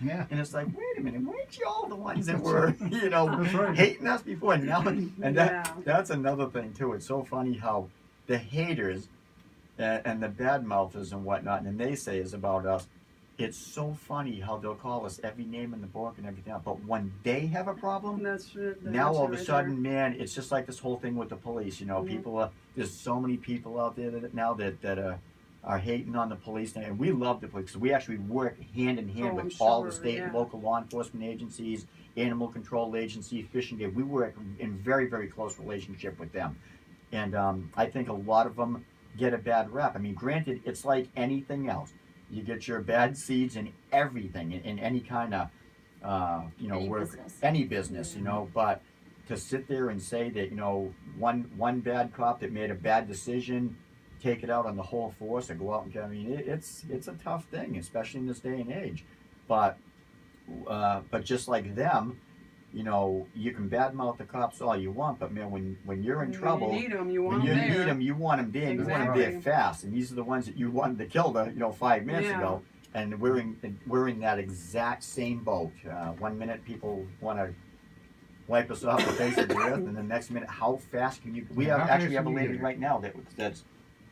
Yeah. And it's like, wait a minute, weren't you all the ones that were, you know, right. hating us before? Now, and Yeah. that's another thing too. It's so funny how the haters and the bad mouthers and whatnot, and the naysayers about us, it's so funny how they'll call us every name in the book and everything else. But when they have a problem, now all of a sudden, man, it's just like this whole thing with the police. You know, people there's so many people out there that are hating on the police, and we love the police. We actually work hand in hand with all the state and local law enforcement agencies, animal control agencies, Fish and Game. We work in very, very close relationship with them. And I think a lot of them get a bad rap. I mean, granted, it's like anything else. You get your bad seeds in everything, in any kind of, any business, you know, but to sit there and say that, you know, one bad cop that made a bad decision, take it out on the whole force or go out and get, I mean, it's a tough thing, especially in this day and age. But just like them, you know, you can badmouth the cops all you want, but man, when you're in trouble, you need them, you want when you them there. need them, you want them there. You want them there fast. And these are the ones that you wanted to kill 5 minutes ago. And we're in that exact same boat. 1 minute people want to wipe us off the face of the earth, and the next minute, how fast can you? We actually have a lady right now that's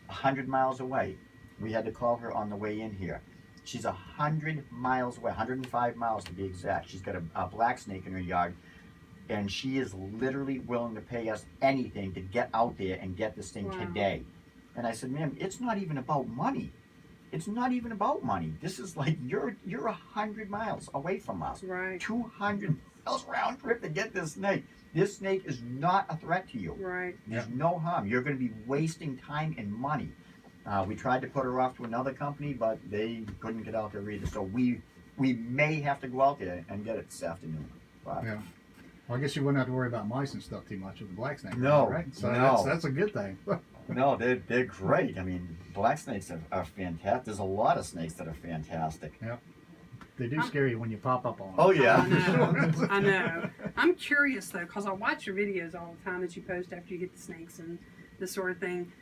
100 miles away. We had to call her on the way in here. She's 100 miles away, 105 miles to be exact. She's got a black snake in her yard, and she is literally willing to pay us anything to get out there and get this thing today. And I said, ma'am, it's not even about money. It's not even about money. This is like, you're 100 miles away from us. Right. 200 miles round trip to get this snake. This snake is not a threat to you. Right. There's no harm. You're going to be wasting time and money. We tried to put her off to another company, but they couldn't get out there either. So we may have to go out there and get it this afternoon. But Yeah. Well, I guess you wouldn't have to worry about mice and stuff too much with the black snake. No, right? So no. that's a good thing. No, they're great. I mean, black snakes are fantastic. There's a lot of snakes that are fantastic. Yeah. They do scare you when you pop up on them. Oh, yeah. I know. I'm curious, though, because I watch your videos all the time that you post after you get the snakes and this sort of thing.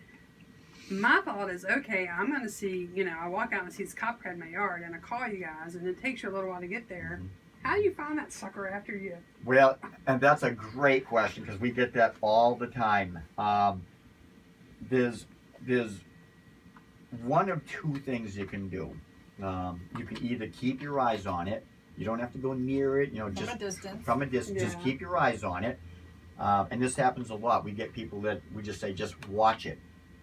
My thought is, okay, I'm going to see, I walk out and see this copperhead in my yard, and I call you guys, and it takes you a little while to get there. Mm-hmm. How do you find that sucker after you? Well, and that's a great question because we get that all the time. There's one of two things you can do. You can either keep your eyes on it. You don't have to go near it. From just a distance. From a distance, just keep your eyes on it. And this happens a lot. We get people that we just say, just watch it.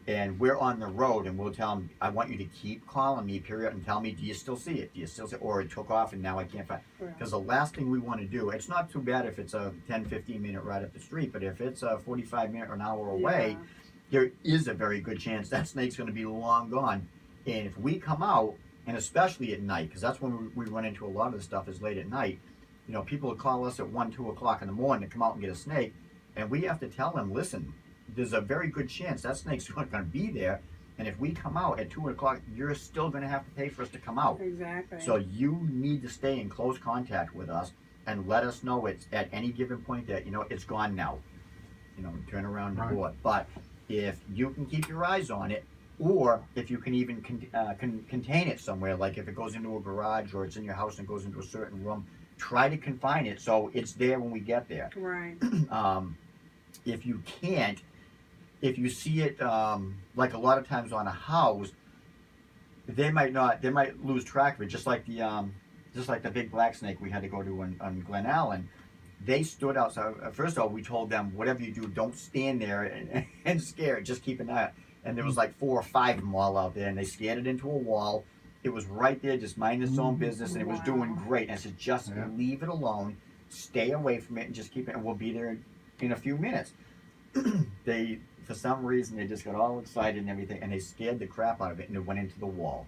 And we're on the road, and we'll tell them, I want you to keep calling me, period, and tell me, do you still see it? Do you still see it? Or it took off, and now I can't find it. Because the last thing we want to do, it's not too bad if it's a 10, 15-minute ride up the street, but if it's a 45-minute or an hour away, there is a very good chance that snake's going to be long gone. And if we come out, and especially at night, because that's when we run into a lot of the stuff is late at night, people will call us at 1, 2 o'clock in the morning to come out and get a snake, and we have to tell them, listen, there's a very good chance that snake's not going to be there, and if we come out at 2 o'clock, you're still going to have to pay for us to come out. Exactly. So you need to stay in close contact with us and let us know it's at any given point that, it's gone now. Turn around and report. But if you can keep your eyes on it, or if you can even contain it somewhere, like if it goes into a garage or it's in your house and goes into a certain room, try to confine it so it's there when we get there. Right. If you can't, if you see it, like a lot of times on a house, they might lose track of it, just like the big black snake we had to go to on Glen Allen. They stood outside. First of all, we told them, whatever you do, don't stand there and scare it. Just keep an eye out. And there was like 4 or 5 of them all out there, and they scared it into a wall. It was right there, just minding its own business, and it was doing great. And I said, just leave it alone, stay away from it, and just keep it, and we'll be there in a few minutes. They, for some reason, they just got all excited and everything, and they scared the crap out of it, and it went into the wall.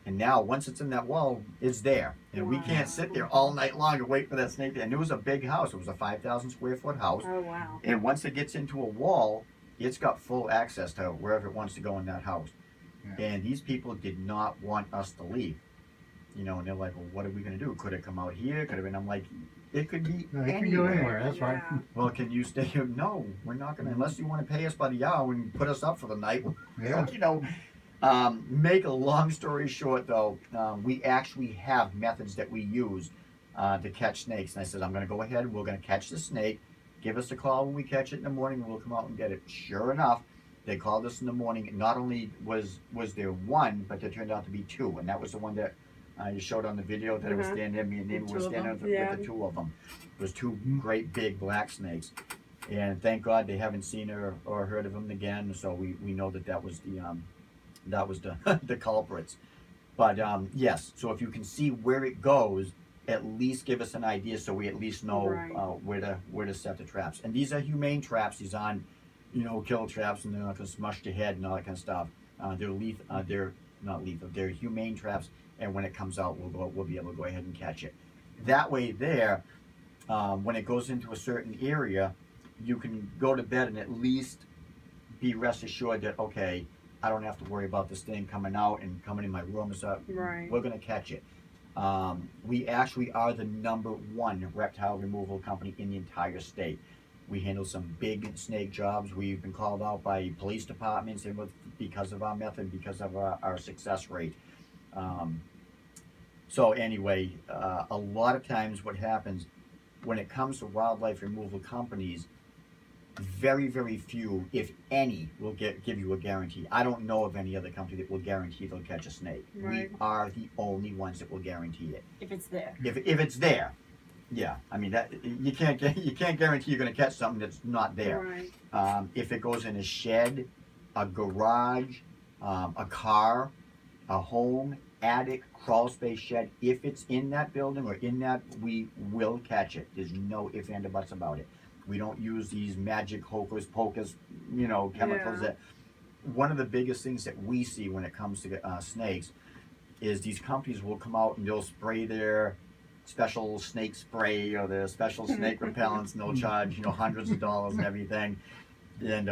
And now, once it's in that wall, it's there. And we can't sit there all night long and wait for that snake. And it was a big house. It was a 5,000 square foot house. Oh, wow. And once it gets into a wall, it's got full access to wherever it wants to go in that house. Yeah. And these people did not want us to leave. And they're like, well, what are we going to do? Could it come out here? Could it? And I'm like, it could be anywhere. It can go anywhere, that's right. Well, can you stay here? No, we're not going to, unless you want to pay us by the hour and put us up for the night. Yeah. Make a long story short, though, we actually have methods that we use to catch snakes. And I said, I'm going to go ahead, we're going to catch the snake. Give us a call when we catch it in the morning, and we'll come out and get it. Sure enough, they called us in the morning. Not only was there one, but there turned out to be 2. And that was the one that you showed on the video that it was standing there. Me and Neighbor were standing with the 2 of them. It was 2 great big black snakes. And thank God they haven't seen or heard of them again. So we know that was the culprits. But yes, so if you can see where it goes, at least give us an idea so we at least know where to set the traps. And these are humane traps. These aren't, kill traps, and they're not going to smush your head and all that kind of stuff. They're not lethal. They're humane traps, and when it comes out, we'll be able to go ahead and catch it. That way there, when it goes into a certain area, you can go to bed and at least be rest assured that, okay, I don't have to worry about this thing coming out and coming in my room. So we're going to catch it. We actually are the #1 reptile removal company in the entire state. We handle some big snake jobs. We've been called out by police departments because of our method, because of our success rate. So anyway, a lot of times what happens when it comes to wildlife removal companies, very, very few, if any, will give you a guarantee. I don't know of any other company that will guarantee they'll catch a snake. Right. We are the only ones that will guarantee it. If it's there. If it's there. Yeah, I mean that you can't guarantee you're going to catch something that's not there. Right. If it goes in a shed, a garage, a car, a home, attic, crawl space, shed, if it's in that building or in that, we will catch it. There's no ifs, ands, or buts about it. We don't use these magic hocus pocus, chemicals. Yeah. That one of the biggest things that we see when it comes to snakes is these companies will come out and they'll spray their special snake spray or their special snake repellents, and they'll charge hundreds of dollars and everything. And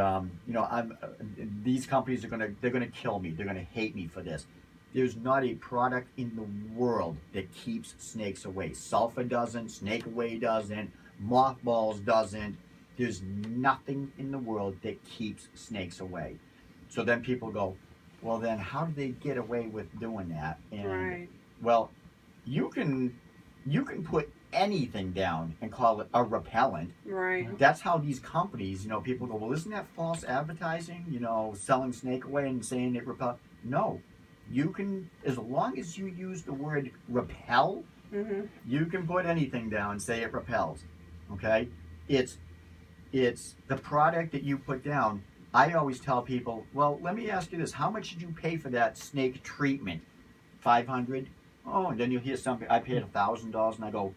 these companies they're gonna kill me. They're gonna hate me for this. There's not a product in the world that keeps snakes away. Sulfur doesn't, snake away doesn't, mothballs doesn't. There's nothing in the world that keeps snakes away. So then people go, well then how do they get away with doing that? And well, you can put anything down and call it a repellent. Right. That's how these companies, people go, well, isn't that false advertising? Selling snake away and saying it repel. No, you can, as long as you use the word repel, you can put anything down and say it repels. Okay, it's the product that you put down. I always tell people, well, let me ask you this: how much did you pay for that snake treatment? $500. Oh, and then you hear something. I paid $1,000, and I go,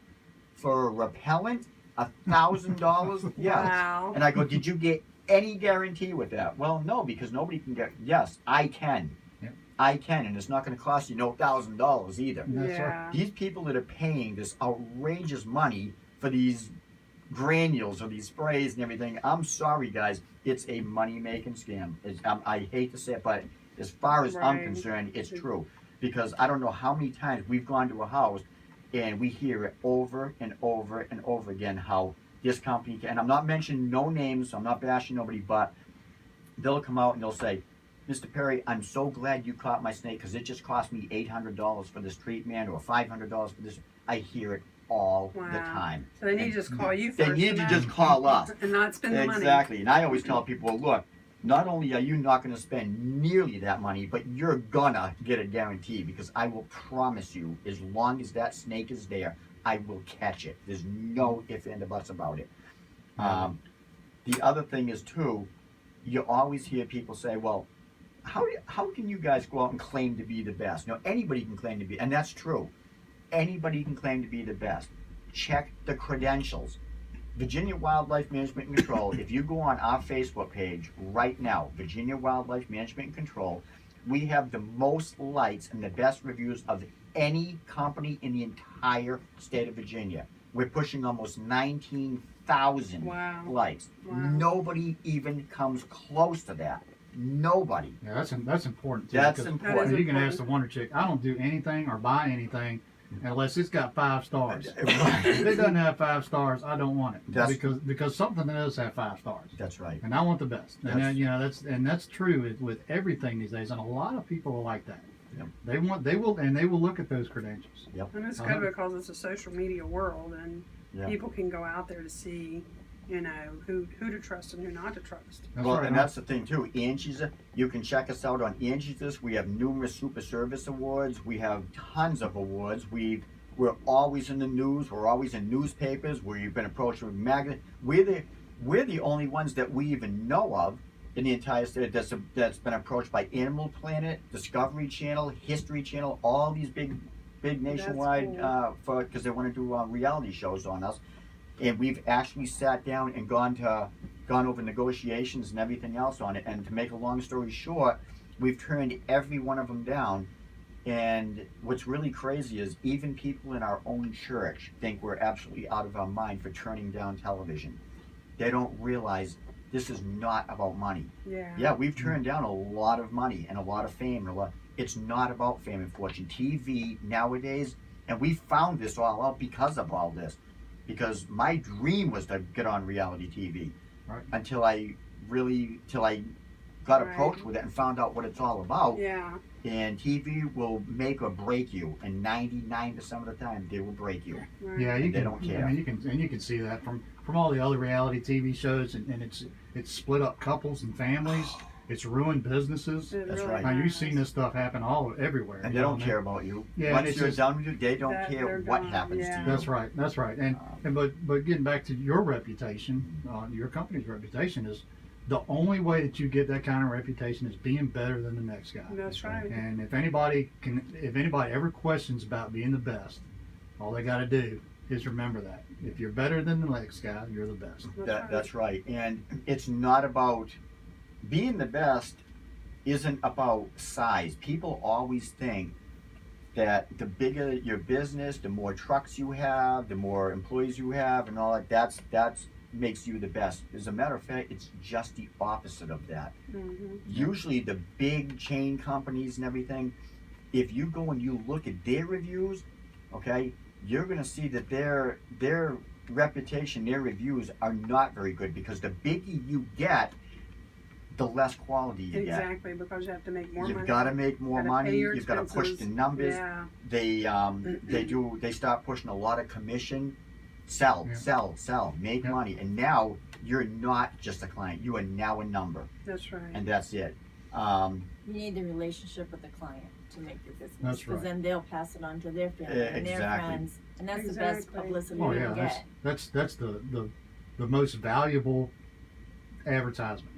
for a repellent, $1,000? Yes. Wow. And I go, did you get any guarantee with that? Well, no, because nobody can get. Yes, I can. Yep. I can, and it's not going to cost you no $1,000 either. That's right. These people that are paying this outrageous money for these granules or these sprays and everything, I'm sorry, guys, it's a money-making scam. I hate to say it, but as far as I'm concerned, it's true. Because I don't know how many times we've gone to a house and we hear it over and over and over again how this company can, and I'm not mentioning no names, I'm not bashing nobody, but they'll come out and they'll say, Mr. Perry, I'm so glad you caught my snake because it just cost me $800 for this treatment or $500 for this. I hear it all the time. So they need to just call you first. They need to just call us. And not spend the money. Exactly. And I always tell people, well, look, not only are you not going to spend nearly that money, but you're gonna get a guarantee, because I will promise you, as long as that snake is there, I will catch it. There's no ifs, ands, or buts about it. The other thing is, too, you always hear people say, well, how can you guys go out and claim to be the best? Anybody can claim to be, and that's true. Anybody can claim to be the best. Check the credentials. Virginia Wildlife Management and Control, if you go on our Facebook page right now, Virginia Wildlife Management and Control, we have the most likes and the best reviews of any company in the entire state of Virginia. We're pushing almost 19,000 likes. Wow. Nobody even comes close to that. Nobody. Yeah, that's important too. That's important. You can ask the Wonder Chick, I don't do anything or buy anything unless it's got 5 stars. If it doesn't have 5 stars, I don't want it. Because something does have 5 stars. That's right. And I want the best. And that's true with everything these days. And a lot of people are like that. Yep. They will look at those credentials. Yep. And it's good because it's a social media world, and people can go out there to see, who to trust and who not to trust. That's the thing too. Angie's, you can check us out on Angie's List. We have numerous Super Service Awards. We have tons of awards. We're always in the news. We're always in newspapers. We've been approached with magazines. We're the only ones that we even know of in the entire state that's been approached by Animal Planet, Discovery Channel, History Channel, all these big nationwide because they want to do reality shows on us. And we've actually sat down and gone over negotiations and everything else on it. And to make a long story short, we've turned every one of them down. And what's really crazy is even people in our own church think we're absolutely out of our mind for turning down television. They don't realize this is not about money. Yeah, we've turned down a lot of money and a lot of fame. It's not about fame and fortune. TV nowadays, and we found this all out because of all this. Because my dream was to get on reality TV, until I got approached with it and found out what it's all about. Yeah. And TV will make or break you, and 99% of the time they will break you. Right. Yeah, they don't care. I mean, you can see that from all the other reality TV shows, and it's split up couples and families. it's ruined businesses. It That's really right. Now you've has. seen this stuff happen everywhere. And you they know, don't care about you. Yeah, and Once it's you're just- done with you, they don't That care they're what gone, happens yeah. to you. That's right. That's right. And but getting back to your reputation, your company's reputation is the only way that you get that kind of reputation is being better than the next guy. That's right. And if anybody ever questions about being the best, all they got to do is remember that if you're better than the next guy, you're the best. That's right. And it's not about being the best. Isn't about size. People always think that the bigger your business, the more trucks you have, the more employees you have, and all that. That's makes you the best. As a matter of fact, it's just the opposite of that. Mm-hmm. Usually, the big chain companies and everything, if you go and you look at their reviews, okay, you're going to see that their reputation, their reviews are not very good, because the bigger you get, the less quality you get. Exactly, because you have to make more money. You've got to make more Gotta money. pay your You've got to push the expenses. numbers. Yeah. They start pushing a lot of commission. Sell, make money. And now you're not just a client. You are now a number, That's right. and that's it. You need the relationship with the client to make your business. That's Because right. then they'll pass it on to their family and their Exactly. friends. And that's the best Exactly. publicity Oh you yeah, can get. that's the most valuable advertisement,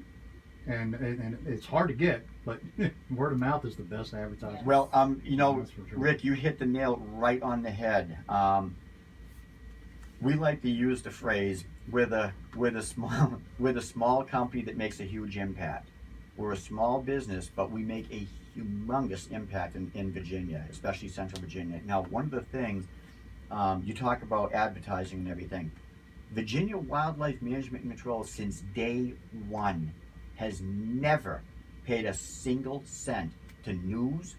and it's hard to get, but word of mouth is the best advertisement. Well, That's for sure. Rick, you hit the nail right on the head. We like to use the phrase, we're the small company that makes a huge impact. We're a small business, but we make a humongous impact in Virginia, especially Central Virginia. Now, one of the things, you talk about advertising and everything. Virginia Wildlife Management and Control, since day one, has never paid a single cent to news,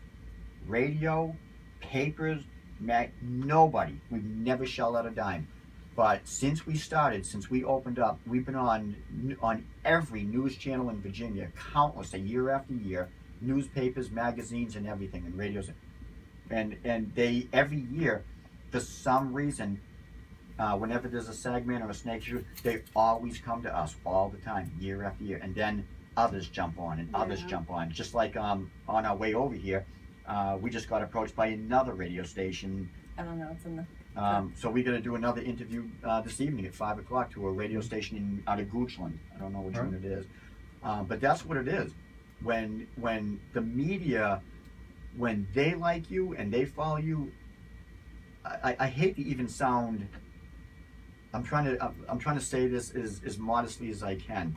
radio, papers, nobody. We've never shelled out a dime. But since we opened up, we've been on every news channel in Virginia, countless, year after year, newspapers, magazines, and everything, and radios, and they every year, for some reason, whenever there's a segment or a snake issue, they always come to us all the time, year after year, and then others jump on and others jump on. Just like on our way over here, we just got approached by another radio station. I don't know, it's in the So we're going to do another interview this evening at 5 o'clock to a radio station out of Goochland. I don't know which one it is. But that's what it is. When the media, when they like you and they follow you, I hate to even sound, I'm trying to say this as modestly as I can,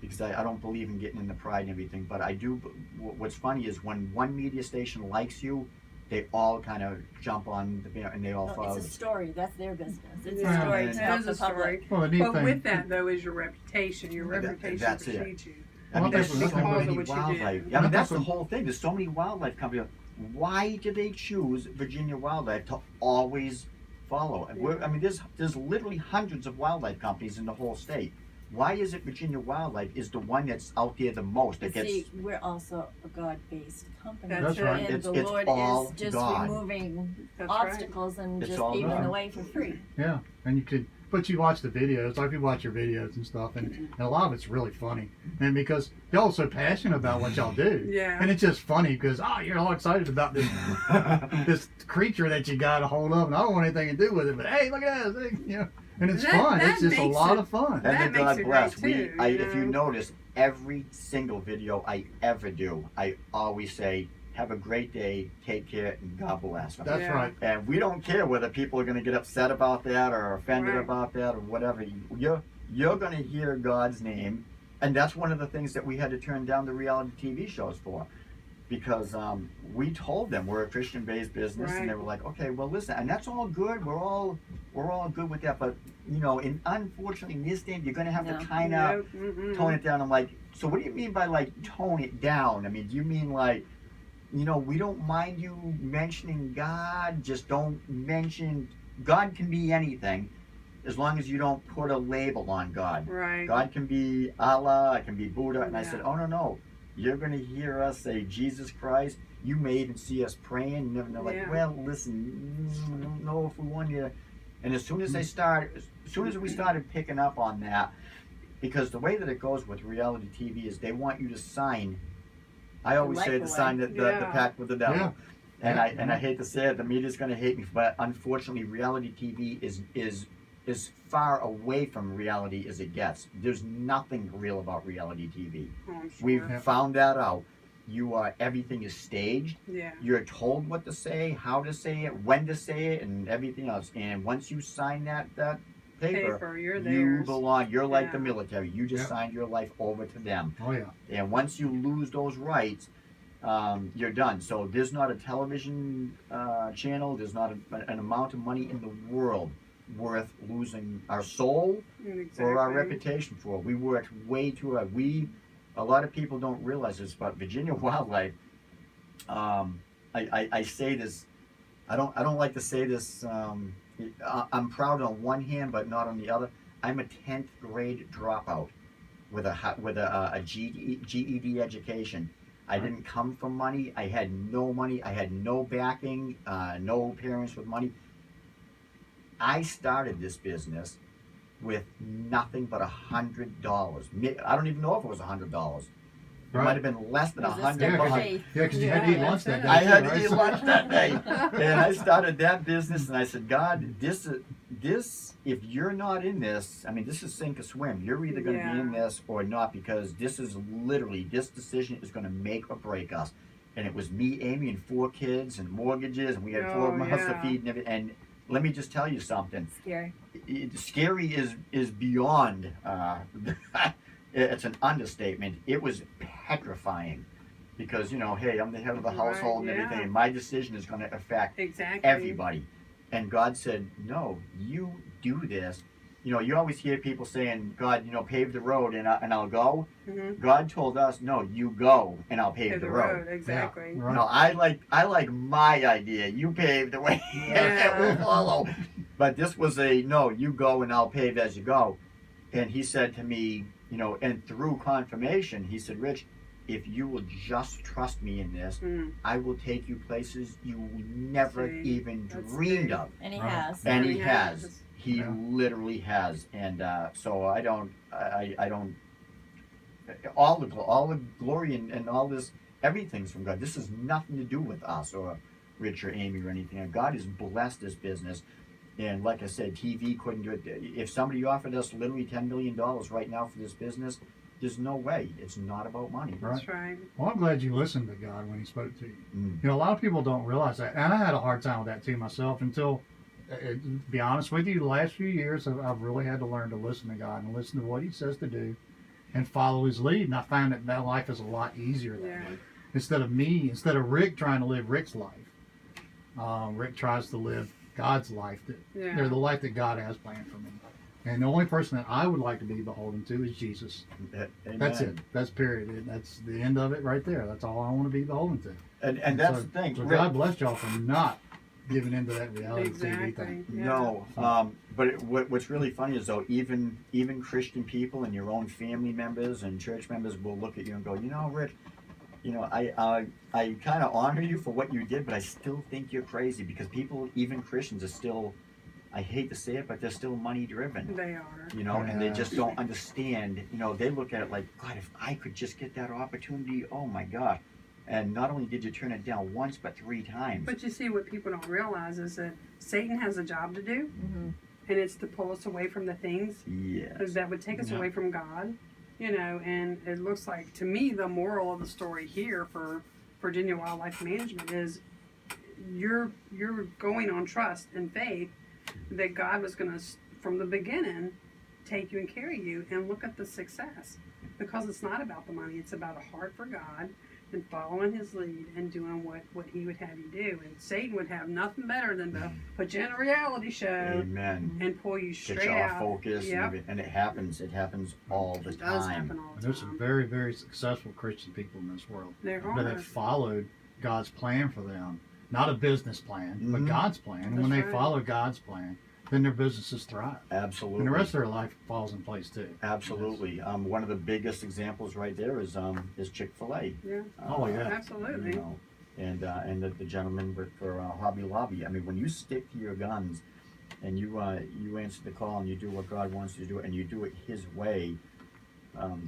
because I don't believe in getting into pride and everything, but I do. What's funny is when one media station likes you, they all kind of jump on the and they all follow. It's a story. That's their business. It's Yeah. a story And to That help is the a story. public. Well, the neat But thing, with that, though, is your reputation. Your That- reputation that's it. precedes you. I mean, That's there's so because of many what you wildlife. did. I mean, that's the whole thing. There's so many wildlife companies. Why do they choose Virginia Wildlife to always follow? Yeah. I mean, there's literally hundreds of wildlife companies in the whole state. Why is it Virginia Wildlife is the one that's out there the most? That But gets see, we're also a God-based company. That's right. And It's the Lord all is just God. removing That's right. obstacles and It's just all paving God. the way for free. yeah, and you could. But you watch the videos, like you watch your videos and stuff, and a lot of it's really funny. And because y'all are so passionate about what y'all do, Yeah. and it's just funny because you're all excited about this this creature that you got a hold of, and I don't want anything to do with it. But hey, look at this, and it's fun. That It's just a makes lot it- of fun. And That then makes God it bless. great, too, If you know? notice, every single video I ever do, I always say, "Have a great day, take care, and God bless." That's Yeah. right. And we don't care whether people are going to get upset about that or offended Right. about that or whatever. You're going to hear God's name, and that's one of the things that we had to turn down the reality TV shows for, because we told them we're a Christian-based business, Right. and they were like, "Okay, well, listen," and that's all good. We're all good with that, but unfortunately, in this day, you're going to have No. to kind of Nope, mm-mm. tone it down. I'm like, so what do you mean by like tone it down? I mean, do you mean like, we don't mind you mentioning God, just don't mention, God can be anything as long as you don't put a label on God. Right. God can be Allah, it can be Buddha. And I Yeah. said, oh, no. You're going to hear us say Jesus Christ. You may even see us praying. You never know, like, Yeah. well, listen, I don't know if we want you. And as soon as we started picking up on that, because the way that it goes with reality TV is they want you to sign. I always say to sign the pact with the devil. Yeah. And I hate to say it, the media's going to hate me, but unfortunately, reality TV is far away from reality as it gets. There's nothing real about reality TV. Oh, I'm sure. We've found that out. Everything is staged. Yeah. You're told what to say, how to say it, when to say it, and everything else. And once you sign that paper, you're you theirs. belong. You're like Yeah. the military. You just signed your life over to them. Oh yeah. And once you lose those rights, you're done. So there's not a television channel. There's not an amount of money in the world worth losing our soul or our reputation for. We worked way too hard. A lot of people don't realize this, but Virginia Wildlife. I say this. I don't like to say this. I'm proud on one hand, but not on the other. I'm a 10th grade dropout with a GED education. I didn't come from money. I had no money. I had no backing. No parents with money. I started this business with nothing but $100. I don't even know if it was $100. It might have been less than $100. Yeah, because you had to eat lunch that day. I had too, to right? eat lunch that day, and I started that business. And I said, God, this, if you're not in this, I mean, this is sink or swim. You're either going to be in this or not, because this decision is going to make or break us. And it was me, Amy, and 4 kids, and mortgages, and we had 4 months to feed, and everything. And let me just tell you something. Scary. Scary is beyond. It's an understatement. It was petrifying, because hey, I'm the head of the household and everything, and my decision is going to affect everybody. And God said, no, you do this. You always hear people saying, God, pave the road and I'll go. Mm-hmm. God told us, no, you go and I'll pave the road. Exactly. Yeah, right. No, I like my idea. You pave the way and we'll follow. But this was no, you go and I'll pave as you go. And he said to me, and through confirmation, he said, Rich, if you will just trust me in this, I will take you places you never even dreamed of. And he has. And he has. He literally has. And so I don't, all the glory and all this, everything's from God. This has nothing to do with us or Rich or Amy or anything. And God has blessed this business. And like I said, TV couldn't do it. If somebody offered us literally $10 million right now for this business, there's no way. It's not about money. That's right. Well, I'm glad you listened to God when he spoke to you. A lot of people don't realize that. And I had a hard time with that too myself until, to be honest with you, the last few years, I've really had to learn to listen to God and listen to what he says to do and follow his lead. And I find that life is a lot easier that way. Instead of Rick trying to live Rick's life, Rick tries to live God's life. They're the life that God has planned for me. And the only person that I would like to be beholden to is Jesus. Amen. That's it. That's period. That's the end of it right there. That's all I want to be beholden to. And that's the thing. So God bless y'all for not giving into that reality TV thing. Yeah. No, but what's really funny is though, even Christian people and your own family members and church members will look at you and go, Rich, I kind of honor you for what you did, but I still think you're crazy, because people, even Christians, are still, I hate to say it, but they're still money driven. They are. And they just don't understand. They look at it like, God, if I could just get that opportunity, oh my God. And not only did you turn it down once, but 3 times. But you see, what people don't realize is that Satan has a job to do, and it's to pull us away from the things that would take us away from God. And it looks like, to me, the moral of the story here for Virginia Wildlife Management is you're going on trust and faith that God was going to, from the beginning, take you and carry you, and look at the success. Because it's not about the money, it's about a heart for God and following his lead and doing what he would have you do. And Satan would have nothing better than to put you in a reality show and pull you straight get you out. off focus. And it happens all the time. It does happen all the time. There's some very, very successful Christian people in this world There that are. have followed God's plan for them. Not a business plan, but God's plan. And when they follow God's plan, then their businesses thrive. Absolutely. And the rest of their life falls in place too. Absolutely. One of the biggest examples right there is Chick-fil-A. Yeah. Absolutely. And the gentleman for Hobby Lobby. I mean, when you stick to your guns and you answer the call and you do what God wants you to do and you do it his way,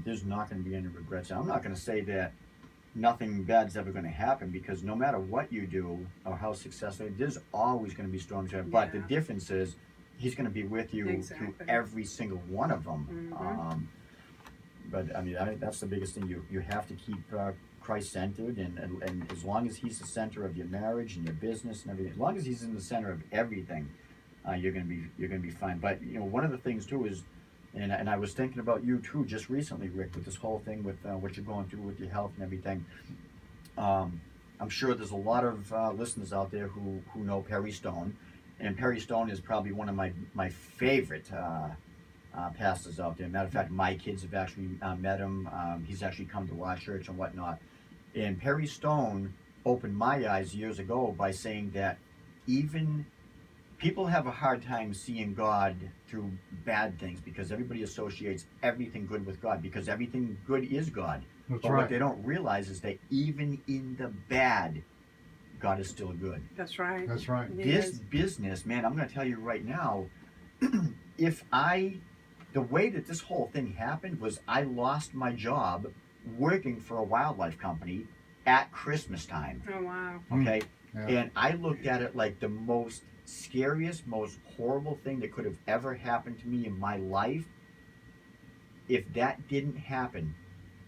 there's not going to be any regrets. I'm not going to say that nothing bad's ever going to happen, because no matter what you do or how successful, there's always going to be storms ahead. But the difference is he's going to be with you through every single one of them. But I mean, that's the biggest thing. You have to keep Christ-centered, and as long as he's the center of your marriage and your business and everything, as long as he's in the center of everything, you're gonna be fine. But you know, one of the things too is, and I was thinking about you too just recently, Rick, with this whole thing with what you're going through with your health and everything. I'm sure there's a lot of listeners out there who know Perry Stone, and Perry Stone is probably one of my favorite pastors out there. Matter of fact, my kids have actually met him. He's actually come to our church and whatnot. And Perry Stone opened my eyes years ago by saying that even people have a hard time seeing God through bad things, because everybody associates everything good with God, because everything good is God. That's but right. what they don't realize is that even in the bad, God is still good. That's right. That's right. This business, man, I'm going to tell you right now, the way that this whole thing happened was I lost my job working for a wildlife company at Christmas time. Oh, wow. Okay? Yeah. And I looked at it like the most scariest, most horrible thing that could have ever happened to me in my life. If that didn't happen,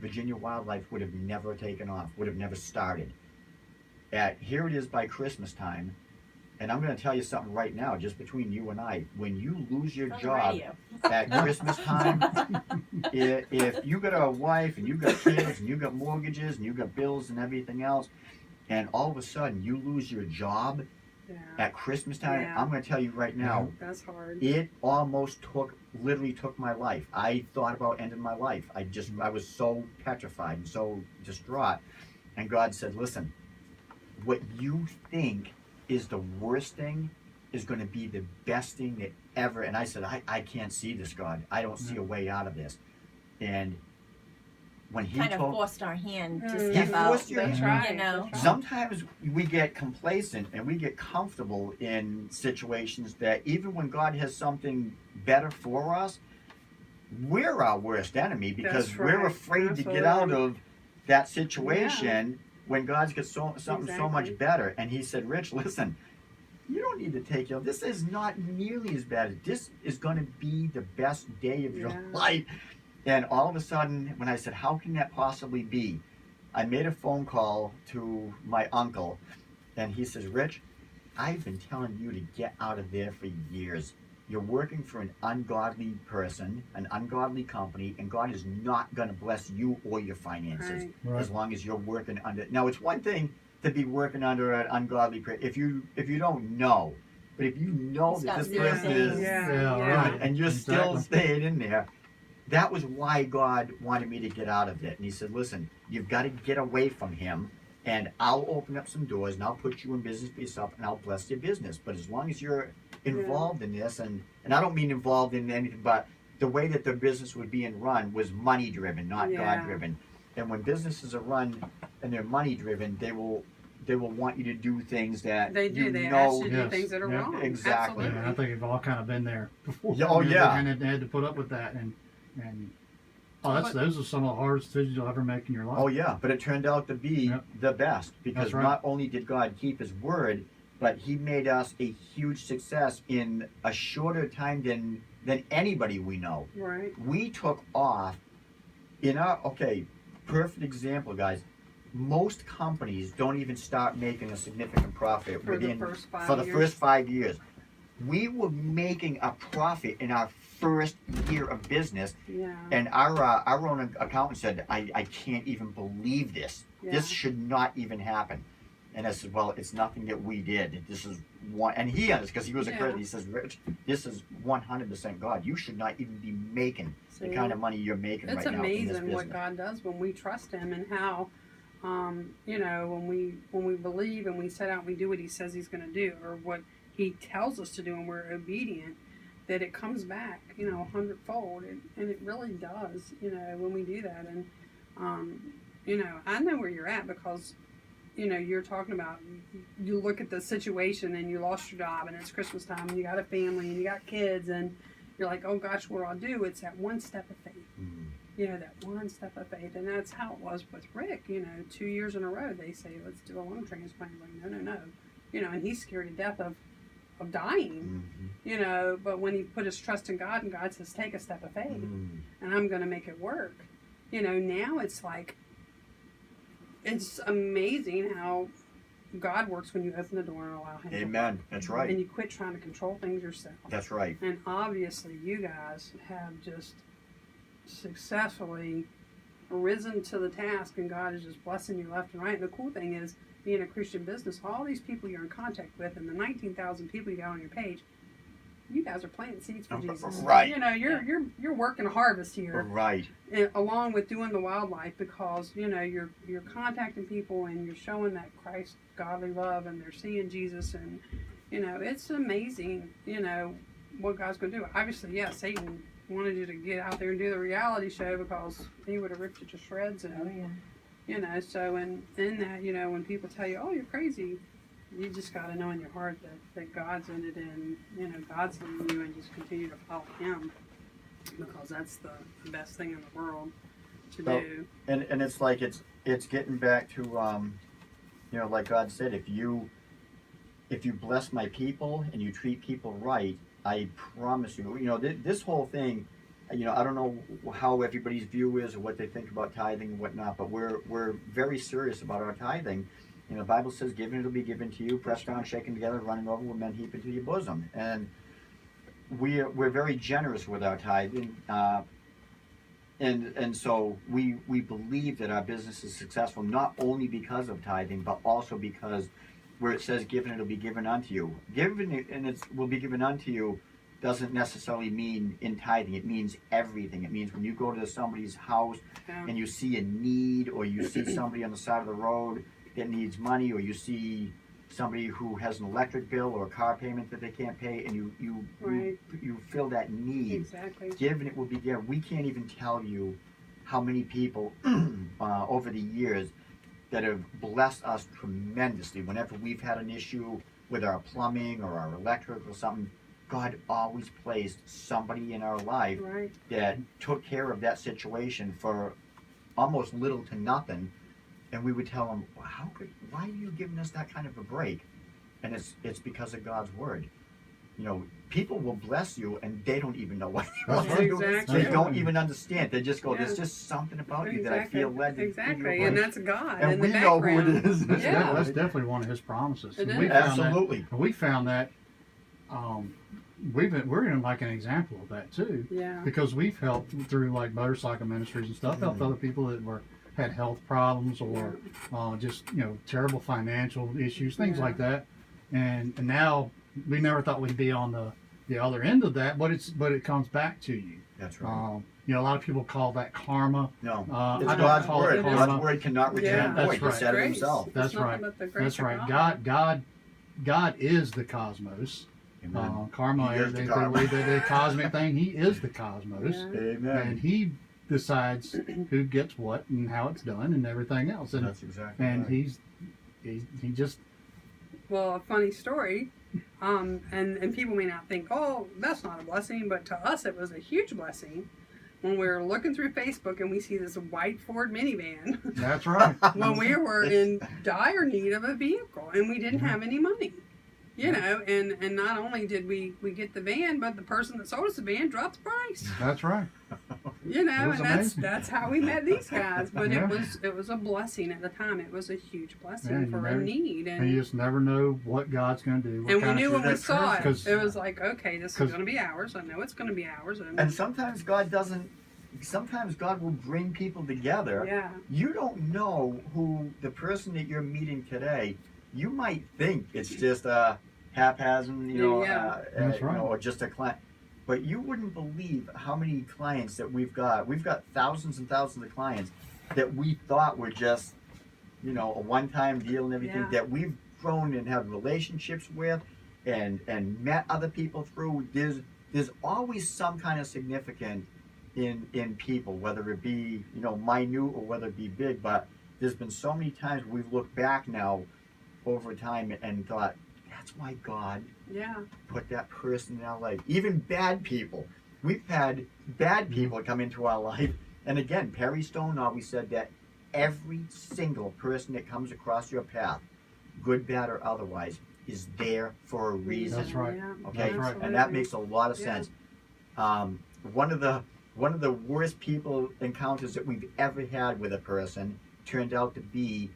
Virginia Wildlife would have never taken off, would have never started. Here it is by Christmas time, and I'm going to tell you something right now, just between you and I. When you lose your job at Christmas time, if you got a wife and you got kids and you got mortgages and you got bills and everything else, and all of a sudden you lose your job at Christmas time, I'm going to tell you right now, that's hard. It almost literally took my life. I thought about ending my life. I was so petrified and so distraught. And God said, listen, what you think is the worst thing is going to be the best thing that ever. And I said, I can't see this, God. I don't see a way out of this. And when he kind of forced our hand to step out. Forced your hand. You know, sometimes we get complacent and we get comfortable in situations that even when God has something better for us, we're our worst enemy, because we're afraid to get out of that situation when God's got something so much better. And he said, Rich, listen, you don't need to take your, this is not nearly as bad. This is going to be the best day of your life. And all of a sudden, when I said, how can that possibly be? I made a phone call to my uncle, and he says, Rich, I've been telling you to get out of there for years. You're working for an ungodly person, an ungodly company, and God is not going to bless you or your finances as long as you're working under. Now, it's one thing to be working under an ungodly person if you don't know, but if you know that this person is, and you're still staying in there. That was why God wanted me to get out of it. And he said, listen, you've got to get away from him, and I'll open up some doors, and I'll put you in business for yourself, and I'll bless your business. But as long as you're involved in this, and I don't mean involved in anything, but the way that the business was being run was money-driven, not God-driven. And when businesses are run and they're money-driven, they will want you to do things that they do. They know, ask you to do things that are wrong. Exactly. Yeah, I think we've all kind of been there before. And had to put up with that, and those are some of the hardest decisions you'll ever make in your life. Oh yeah, but it turned out to be the best, because not only did God keep his word, but he made us a huge success in a shorter time than anybody we know. Right. We took off in our, perfect example, guys. Most companies don't even start making a significant profit for the first 5 years. We were making a profit in our first year of business, and our own accountant said, I can't even believe this. This should not even happen. And I said, well, it's nothing that we did. This is one, and he understood, because he was a credit. He says, Rich, this is 100% God. You should not even be making the kind of money you're making right now. It's amazing what God does when we trust him, and how, when we believe and we set out and we do what he says he's going to do, or what he tells us to do, and we're obedient, that it comes back, 100-fold, and it really does, when we do that. And, I know where you're at, because, you're talking about, you look at the situation and you lost your job, and it's Christmas time, and you got a family, and you got kids, and you're like, oh gosh, what do I do? It's that one step of faith. that one step of faith. And that's how it was with Rick. 2 years in a row, they say, let's do a lung transplant. Like, no. And he's scared to death of dying, but when he put his trust in God and God says, take a step of faith and I'm going to make it work. Now it's like, it's amazing how God works when you open the door and allow him. Amen. That's right. And you quit trying to control things yourself. That's right. And obviously you guys have just successfully risen to the task, and God is just blessing you left and right. And the cool thing is, being a Christian business, all these people you're in contact with and the 19,000 people you got on your page, you guys are planting seeds for Jesus. Right. You're working a harvest here. Right. Along with doing the wildlife, because you're contacting people and you're showing that Christ godly love, and they're seeing Jesus, and it's amazing what God's going to do. Obviously, Satan wanted you to get out there and do the reality show because he would have ripped you to shreds. And so in that, when people tell you, oh, you're crazy, you just got to know in your heart that God's in it, and God's leading you, and just continue to follow him, because that's the best thing in the world to do. And it's like, it's getting back to, like God said, if you bless my people and you treat people right, I promise you, this whole thing, I don't know how everybody's view is or what they think about tithing and whatnot, but we're very serious about our tithing. The Bible says, given it'll be given to you, pressed down, shaken together, running over, will men heap into your bosom. And we're very generous with our tithing. And so we believe that our business is successful, not only because of tithing, but also because where it says, given it'll be given unto you. Given and it will be given unto you doesn't necessarily mean in tithing. It means everything. It means when you go to somebody's house and you see a need, or you see somebody on the side of the road that needs money, or you see somebody who has an electric bill or a car payment that they can't pay, and you feel that need. Exactly. Given it will be given. We can't even tell you how many people over the years that have blessed us tremendously. Whenever we've had an issue with our plumbing or our electric or something, God always placed somebody in our life that took care of that situation for almost little to nothing. And we would tell them, why are you giving us that kind of a break? And it's because of God's word. People will bless you and they don't even know why they bless you. They don't even understand. They just go, there's just something about you that I feel led to give you. And that's God. And we know who it is. That's definitely one of his promises. It is. Absolutely. We found that we're in like an example of that too. Yeah. Because we've helped through like motorcycle ministries and stuff, helped other people that had health problems or just terrible financial issues, things like that. And now we never thought we'd be on the other end of that, but it comes back to you. That's right. A lot of people call that karma. No, it's I don't call it karma. God's word cannot return void. He said it himself. That's right. That's right. God is the cosmos. Karma is the cosmic thing. He is the cosmos. Amen. And he decides who gets what and how it's done and everything else. And that's exactly and right. he just. Well, a funny story. And people may not think, oh, that's not a blessing, but to us it was a huge blessing when we were looking through Facebook and we see this white Ford minivan. That's right. When we were in dire need of a vehicle and we didn't have any money. And not only did we get the van, but the person that sold us the van dropped the price. That's right. And that's how we met these guys. But it was a blessing at the time. It was a huge blessing for a need. And you just never know what God's going to do. And we knew when we saw it, it was like, okay, this is going to be ours. I know it's going to be ours. And sometimes God doesn't. Sometimes God will bring people together. Yeah. You don't know who the person that you're meeting today. You might think it's just a haphazard, or just a client. But you wouldn't believe how many clients that we've got. We've got thousands and thousands of clients that we thought were just, a one-time deal and everything, that we've grown and have relationships with and met other people through. There's always some kind of significance in people, whether it be, minute or whether it be big. But there's been so many times we've looked back now over time and thought, that's why God put that person in our life. Even bad people. We've had bad people come into our life And again, Perry Stone always said that every single person that comes across your path, good, bad, or otherwise, is there for a reason. That's right. Yeah, Okay, That's right. and that makes a lot of Yeah. sense. One of the worst people encounters that we've ever had with a person turned out to be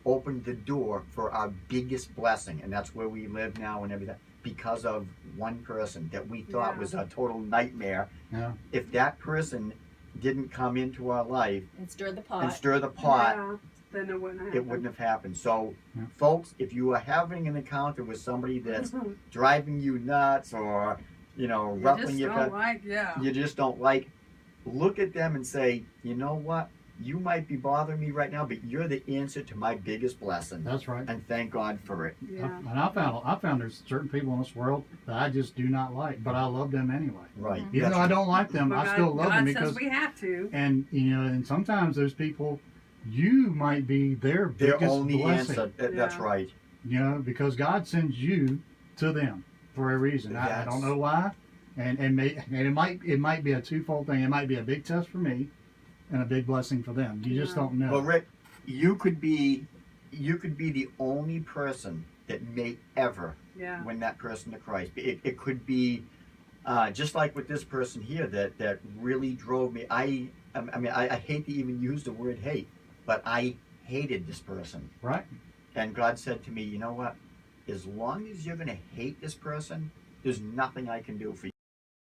opened the door for our biggest blessing, and that's where we live now and everything, because of one person that we thought Yeah. was a total nightmare. Yeah. If that person didn't come into our life And stir the pot. and stir the pot, Yeah, then it wouldn't happen. it wouldn't have happened. So, Yeah. folks, if you are having an encounter with somebody that's driving you nuts or, You ruffling just your don't feathers, like, yeah. you just don't like, look at them and say, you know what? You might be bothering me right now, but you're the answer to my biggest blessing. That's right. And thank God for it. Yeah. And I found there's certain people in this world that I just do not like, but I love them anyway. Right. Even though I don't like them, But I still love them God because, says we have to. and and sometimes those people, you might be their Their biggest only blessing. answer. That's Yeah. right. Because God sends you to them for a reason. I don't know why, and it might be a twofold thing. It might be a big test for me, and a big blessing for them. You just Yeah. don't know. Well, Rick, you could be the only person that may ever Yeah. win that person to Christ. It could be just like with this person here that really drove me. I hate to even use the word hate, but I hated this person. Right? And God said to me, you know what? As long as you're going to hate this person, there's nothing I can do for you.